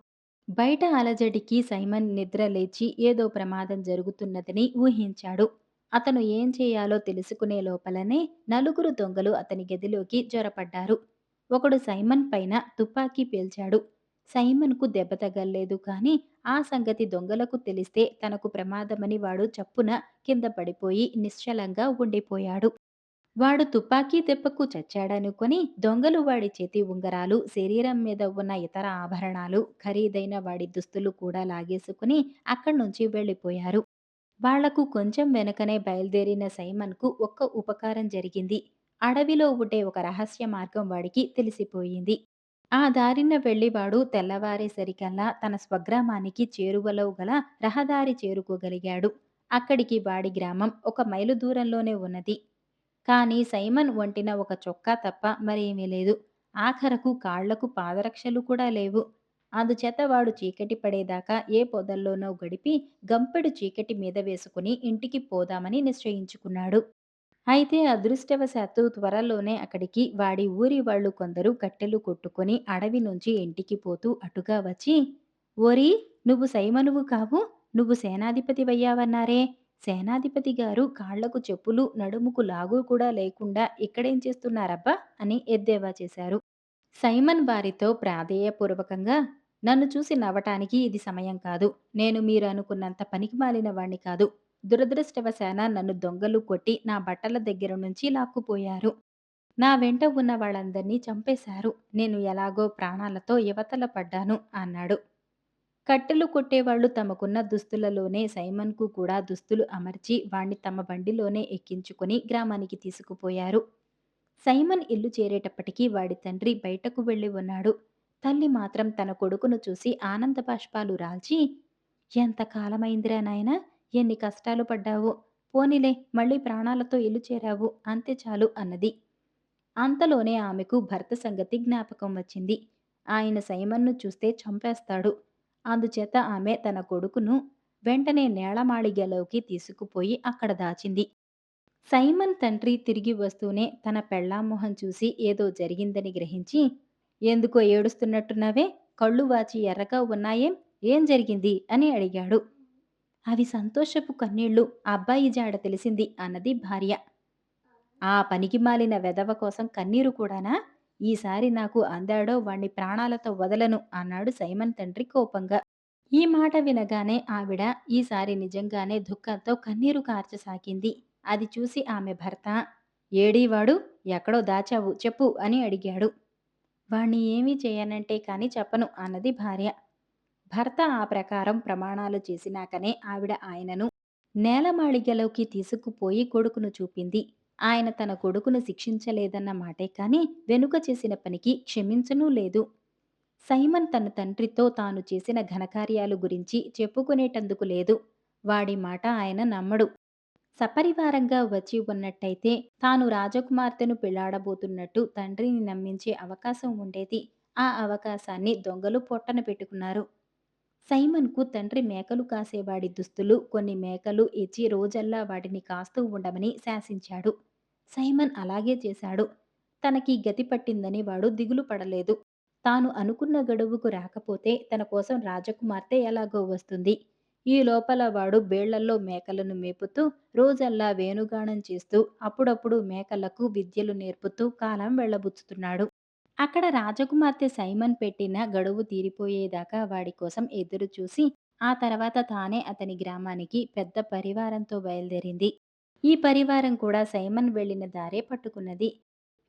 S1: బయట అలజడికి సైమన్ నిద్ర లేచి ఏదో ప్రమాదం జరుగుతున్నదని ఊహించాడు. అతను ఏం చేయాలో తెలుసుకునే లోపలనే నలుగురు దొంగలు అతని గదిలోకి జొరపడ్డారు. ఒకడు సైమన్ పైన తుపాకీ పేల్చాడు. సైమన్కు దెబ్బ తగల్లేదు కానీ ఆ సంగతి దొంగలకు తెలిస్తే తనకు ప్రమాదమని వాడు చప్పున కింద పడిపోయి నిశ్చలంగా ఉండిపోయాడు. వాడు తుపాకీ దెబ్బకు చచ్చాడనుకొని దొంగలు వాడి చేతి ఉంగరాలు, శరీరం మీద ఉన్న ఇతర ఆభరణాలు, ఖరీదైన వాడి దుస్తులు కూడా లాగేసుకుని అక్కడ్నుంచి వెళ్ళిపోయారు. వాళ్లకు కొంచెం వెనుకనే బయలుదేరిన సైమన్కు ఒక్క ఉపకారం జరిగింది. అడవిలో ఉండే ఒక రహస్య మార్గం వాడికి తెలిసిపోయింది. ఆ దారిన వెళ్లి వాడు తెల్లవారేసరికల్లా తన స్వగ్రామానికి చేరువలో గల రహదారి చేరుకోగలిగాడు. అక్కడికి వాడి గ్రామం 1 మైలు దూరంలోనే ఉన్నది. కానీ సైమన్ ఒంటిన ఒక చొక్కా తప్ప మరేమీ లేదు. ఆఖరకు కాళ్లకు పాదరక్షలు కూడా లేవు. అందుచేత వాడు చీకటి పడేదాకా ఏ పొదల్లోనో గడిపి గంపెడు చీకటి మీద వేసుకుని ఇంటికి పోదామని నిశ్చయించుకున్నాడు. అయితే అదృష్టవశాత్తు త్వరలోనే అక్కడికి వాడి ఊరి వాళ్ళు కొందరు కట్టెలు కొట్టుకొని అడవి నుంచి ఇంటికి పోతూ అటుగా వచ్చి, ఓరీ, నువ్వు సైమనువు కావు, నువ్వు సేనాధిపతివయ్యావన్నారే, సేనాధిపతి గారు కాళ్లకు చెప్పులు నడుముకు లాగు కూడా లేకుండా ఇక్కడేం చేస్తున్నారబ్బా అని ఎద్దేవా చేశారు. సైమన్ వారితో ప్రాధేయపూర్వకంగా, నన్ను చూసి నవ్వటానికి ఇది సమయం కాదు. నేను మీరు అనుకున్నంత పనికిమాలిన వాణ్ణి కాదు. దురదృష్టవశాన నన్ను దొంగలు కొట్టి నా బట్టల దగ్గర నుంచి లాక్కుపోయారు. నా వెంట ఉన్న వాళ్ళందర్నీ చంపేశారు. నేను ఎలాగో ప్రాణాలతో ఇవతల పడ్డాను అన్నాడు. కట్టెలు కొట్టేవాళ్లు తమకున్న దుస్తులలోనే సైమన్కు కూడా దుస్తులు అమర్చి వాణ్ణి తమ బండిలోనే ఎక్కించుకుని గ్రామానికి తీసుకుపోయారు. సైమన్ ఇల్లు చేరేటప్పటికి వాడి తండ్రి బయటకు వెళ్ళి ఉన్నాడు. తల్లి మాత్రం తన కొడుకును చూసి ఆనంద బాష్పాలు రాల్చి, ఎంత కాలమైందిరా నాయనా, ఎన్ని కష్టాలు పడ్డావో, పోనీలే మళ్ళీ ప్రాణాలతో ఇల్లు చేరావు, అంతే చాలు అన్నది. అంతలోనే ఆమెకు భర్త సంగతి జ్ఞాపకం వచ్చింది. ఆయన సైమన్ను చూస్తే చంపేస్తాడు. అందుచేత ఆమె తన కొడుకును వెంటనే నేలమాళిగలోకి తీసుకుపోయి అక్కడ దాచింది. సైమన్ తండ్రి తిరిగి వస్తూనే తన పెళ్ళాం మొహం చూసి ఏదో జరిగిందని గ్రహించి, ఎందుకో ఏడుస్తున్నట్టున్నావే, కళ్ళు వాచి ఎర్రగా ఉన్నాయేం, ఏం జరిగింది అని అడిగాడు. అవి సంతోషపు కన్నీళ్లు, అబ్బాయి జాడ తెలిసింది అన్నది భార్య. ఆ పనికిమాలిన వెధవ కోసం కన్నీరు కూడానా? ఈసారి నాకు అందాడో వాణ్ణి ప్రాణాలతో వదలను అన్నాడు సైమన్ తండ్రి కోపంగా. ఈ మాట వినగానే ఆవిడ ఈసారి నిజంగానే దుఃఖంతో కన్నీరు కార్చసాగింది. అది చూసి ఆమె భర్త, ఏడీవాడు, ఎక్కడో దాచావు చెప్పు అని అడిగాడు. వాణ్ణి ఏమీ చేయనంటే కాని చెప్పను అన్నది భార్య. భర్త ఆ ప్రకారం ప్రమాణాలు చేసినాకనే ఆవిడ ఆయనను నేలమాళిగలోకి తీసుకుపోయి కొడుకును చూపింది. ఆయన తన కొడుకును శిక్షించలేదన్న మాటే కాని వెనుక చేసిన పనికి క్షమించనూ లేదు. సైమన్ తన తండ్రితో తాను చేసిన ఘనకార్యాలు గురించి చెప్పుకునేటందుకు లేదు. వాడి మాట ఆయన నమ్మడు. సపరివారంగా వచ్చి ఉన్నట్టయితే తాను రాజకుమార్తెను పెళ్లాడబోతున్నట్టు తండ్రిని నమ్మించే అవకాశం ఉండేది. ఆ అవకాశాన్ని దొంగలు పొట్టన పెట్టుకున్నారు. సైమన్కు తండ్రి మేకలు కాసేవాడి దుస్తులు కొన్ని మేకలు ఇచ్చి రోజల్లా వాటిని కాస్తూ ఉండమని శాసించాడు. సైమన్ అలాగే చేశాడు. తనకి గతి పట్టిందని వాడు దిగులు పడలేదు. తాను అనుకున్న గడువుకు రాకపోతే తన కోసం రాజకుమార్తె ఎలాగో వస్తుంది. ఈ లోపల వాడు బేళ్లల్లో మేకలను మేపుతూ రోజల్లా వేణుగానం చేస్తూ అప్పుడప్పుడు మేకలకు విద్యలు నేర్పుతూ కాలం వెళ్ళబుచ్చుతున్నాడు. అక్కడ రాజకుమార్తె సైమన్ పెట్టిన గడువు తీరిపోయేదాకా వాడి కోసం ఎదురు చూసి, ఆ తర్వాత తానే అతని గ్రామానికి పెద్ద పరివారంతో బయలుదేరింది. ఈ పరివారం కూడా సైమన్ వెళ్ళిన దారే పట్టుకున్నది.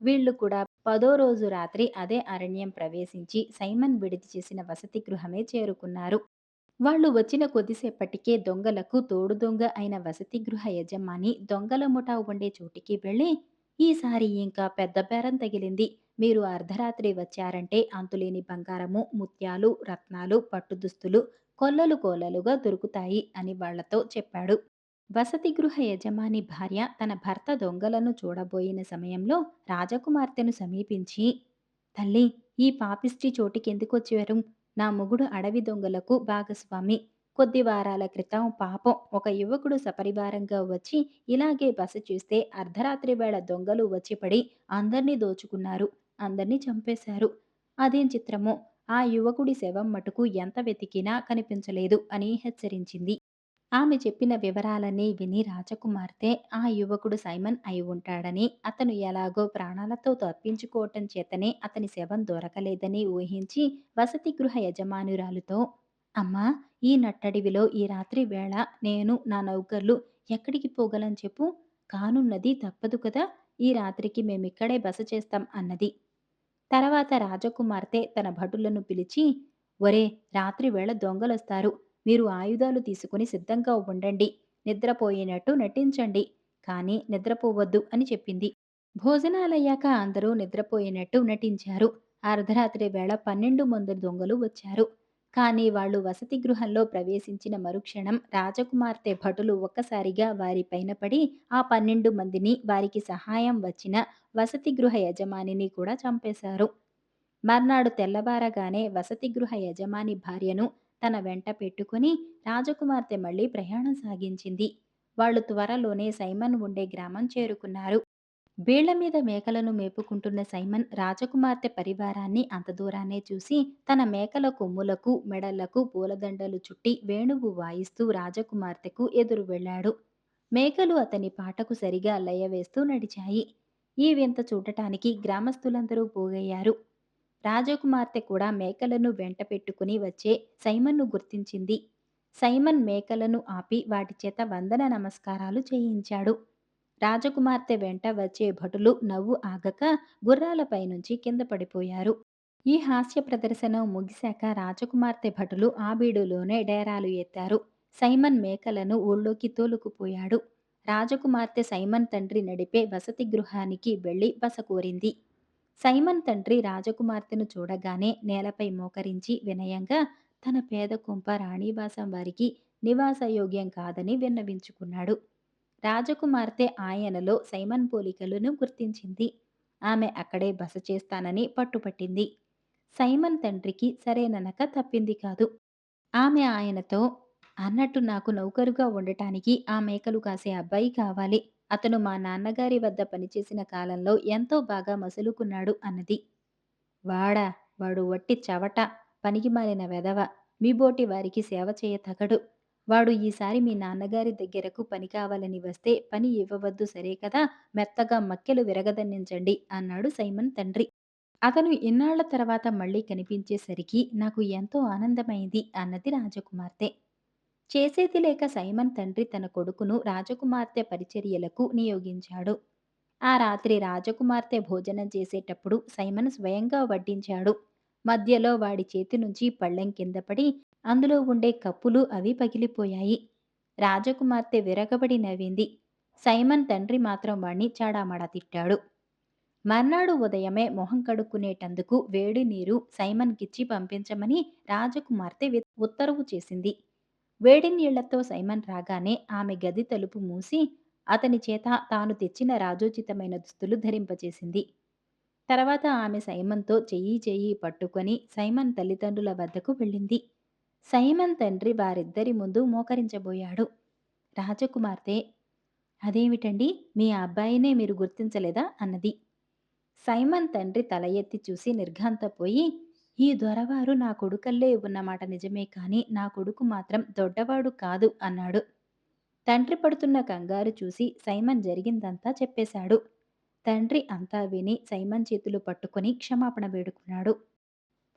S1: వీళ్ళు కూడా 10వ రోజు రాత్రి అదే అరణ్యం ప్రవేశించి సైమన్ విడిది చేసిన వసతి గృహమే చేరుకున్నారు. వాళ్ళు వచ్చిన కొద్దిసేపటికే దొంగలకు తోడు దొంగ అయిన వసతి గృహ యజమాని దొంగల ముఠా ఉండే చోటికి వెళ్ళి, ఈసారి ఇంకా పెద్ద బేరం తగిలింది. మీరు అర్ధరాత్రి వచ్చారంటే అంతులేని బంగారము, ముత్యాలు, రత్నాలు, పట్టుదుస్తులు కొల్లలు కోలలుగా దొరుకుతాయి అని వాళ్లతో చెప్పాడు. వసతి గృహ యజమాని భార్య తన భర్త దొంగలను చూడబోయిన సమయంలో రాజకుమార్తెను సమీపించి, తల్లి, ఈ పాపిష్టి చోటికెందుకొచ్చారు? నా మొగుడు అడవి దొంగలకు భాగస్వామి. కొద్ది వారాల క్రితం పాపం ఒక యువకుడు సపరివారంగా వచ్చి ఇలాగే బస చేస్తే అర్ధరాత్రి వేళ దొంగలు వచ్చి పడి అందర్నీ దోచుకున్నారు. అందర్నీ చంపేశారు. అదేం చిత్రమో, ఆ యువకుడి శవం మటుకు ఎంత వెతికినా కనిపించలేదు అని హెచ్చరించింది. ఆమె చెప్పిన వివరాలన్నీ విని రాజకుమార్తె ఆ యువకుడు సైమన్ అయి ఉంటాడని, అతను ఎలాగో ప్రాణాలతో తప్పించుకోవటం చేతనే అతని శవం దొరకలేదని ఊహించి వసతి గృహ యజమానురాలుతో, అమ్మా, ఈ నట్టడివిలో ఈ రాత్రి వేళ నేను నా నౌకర్లు ఎక్కడికి పోగలం చెప్పు? కానున్నది తప్పదు కదా! ఈ రాత్రికి మేమిక్కడే బస చేస్తాం అన్నది. తర్వాత రాజకుమార్తె తన భటులను పిలిచి, ఒరే, రాత్రి వేళ దొంగలొస్తారు. మీరు ఆయుధాలు తీసుకుని సిద్ధంగా ఉండండి. నిద్రపోయినట్టు నటించండి. కానీ నిద్రపోవద్దు అని చెప్పింది. భోజనాలయ్యాక అందరూ నిద్రపోయినట్టు నటించారు. అర్ధరాత్రి వేళ 12 మంది దొంగలు వచ్చారు. కానీ వాళ్ళు వసతి గృహంలో ప్రవేశించిన మరుక్షణం రాజకుమార్తె భటులు ఒక్కసారిగా వారి పైన పడి ఆ 12 మందిని, వారికి సహాయం వచ్చిన వసతి గృహ యజమానిని కూడా చంపేశారు. మర్నాడు తెల్లవారగానే వసతి గృహ యజమాని భార్యను తన వెంట పెట్టుకుని రాజకుమార్తె మళ్ళీ ప్రయాణం సాగించింది. వాళ్ళు త్వరలోనే సైమన్ ఉండే గ్రామం చేరుకున్నారు. బీళ్ల మీద మేకలను మేపుకుంటున్న సైమన్ రాజకుమార్తె పరివారాన్ని అంత దూరాన్నే చూసి తన మేకల కొమ్ములకు, మెడలకు పూలదండలు చుట్టి వేణువు వాయిస్తూ రాజకుమార్తెకు ఎదురు వెళ్ళాడు. మేకలు అతని పాటకు సరిగా లయ వేస్తూ నడిచాయి. ఈ వింత చూడటానికి గ్రామస్తులందరూ పోగయ్యారు. రాజకుమార్తె కూడా మేకలను వెంట పెట్టుకుని వచ్చే సైమన్ను గుర్తించింది. సైమన్ మేకలను ఆపి వాటి చేత వందన నమస్కారాలు చేయించాడు. రాజకుమార్తె వెంట వచ్చే భటులు నవ్వు ఆగక గుర్రాలపై నుంచి కింద పడిపోయారు. ఈ హాస్య ప్రదర్శన ముగిశాక రాజకుమార్తె భటులు ఆ బీడులోనే డేరాలు ఎత్తారు. సైమన్ మేకలను ఊళ్ళోకి తోలుకుపోయాడు. రాజకుమార్తె సైమన్ తండ్రి నడిపే వసతి గృహానికి వెళ్లి బస కోరింది. సైమన్ తండ్రి రాజకుమార్తెను చూడగానే నేలపై మోకరించి వినయంగా తన పేద కొంప రాణివాసం వారికి నివాసయోగ్యం కాదని విన్నవించుకున్నాడు. రాజకుమార్తె ఆయనలో సైమన్ పోలికలను గుర్తించింది. ఆమె అక్కడే బస చేస్తానని పట్టుపట్టింది. సైమన్ తండ్రికి సరేననక తప్పింది కాదు. ఆమె ఆయనతో, అన్నట్టు నాకు నౌకరుగా ఉండటానికి ఆ మేకలు కాసే అబ్బాయి కావాలి. అతను మా నాన్నగారి వద్ద పనిచేసిన కాలంలో ఎంతో బాగా మసులుకున్నాడు అన్నది. వాడా, వాడు వట్టి చవట, పనికిమాలిన వెధవ, మీబోటి వారికి సేవ చేయ తగడు. వాడు ఈసారి మీ నాన్నగారి దగ్గరకు పని కావాలని వస్తే పని ఇవ్వవద్దు సరే కదా, మెత్తగా మక్కెలు విరగదన్నించండి అన్నాడు సైమన్ తండ్రి. అతను ఇన్నాళ్ల తర్వాత మళ్ళీ కనిపించేసరికి నాకు ఎంతో ఆనందమైంది అన్నది రాజకుమార్తె. చేసేది లేక సైమన్ తండ్రి తన కొడుకును రాజకుమార్తె పరిచర్యలకు నియోగించాడు. ఆ రాత్రి రాజకుమార్తె భోజనం చేసేటప్పుడు సైమన్ స్వయంగా వడ్డించాడు. మధ్యలో వాడి చేతి నుంచి పళ్ళెం కింద పడి అందులో ఉండే కప్పులు అవి పగిలిపోయాయి. రాజకుమార్తె విరగబడి నవ్వింది. సైమన్ తండ్రి మాత్రం వాణ్ణి చాడామడా తిట్టాడు. మర్నాడు ఉదయమే మొహం కడుక్కునేటందుకు వేడి నీరు సైమన్కిచ్చి పంపించమని రాజకుమార్తె ఉత్తరువు చేసింది. వేడి నీళ్లతో సైమన్ రాగానే ఆమె గది తలుపు మూసి అతని చేత తాను తెచ్చిన రాజోచితమైన దుస్తులు ధరింపచేసింది. తర్వాత ఆమె సైమన్తో చెయ్యి చెయ్యి పట్టుకొని సైమన్ తల్లిదండ్రుల వద్దకు వెళ్ళింది. సైమన్ తండ్రి వారిద్దరి ముందు మోకరించబోయాడు. రాజకుమార్తె, అదేమిటండి, మీ అబ్బాయినే మీరు గుర్తించలేదా అన్నది. సైమన్ తండ్రి తల ఎత్తి చూసి నిర్ఘాంతపోయి, ఈ దొరవారు నా కొడుకల్లే ఉన్నమాట నిజమే కాని నా కొడుకు మాత్రం దొడ్డవాడు కాదు అన్నాడు. తండ్రి పడుతున్న కంగారు చూసి సైమన్ జరిగిందంతా చెప్పేశాడు. తండ్రి అంతా విని సైమన్ చేతులు పట్టుకొని క్షమాపణ వేడుకున్నాడు.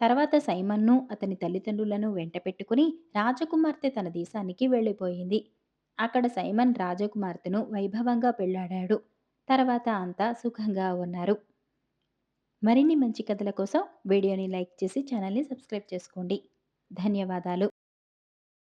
S1: తర్వాత సైమన్ను అతని తల్లిదండ్రులను వెంటపెట్టుకుని రాజకుమార్తె తన దేశానికి వెళ్ళిపోయింది. అక్కడ సైమన్ రాజకుమార్తెను వైభవంగా పెళ్లాడాడు. తర్వాత అంతా సుఖంగా ఉన్నారు. మరిన్ని మంచి కథల కోసం వీడియోని లైక్ చేసి ఛానల్ని సబ్స్క్రైబ్ చేసుకోండి. ధన్యవాదాలు.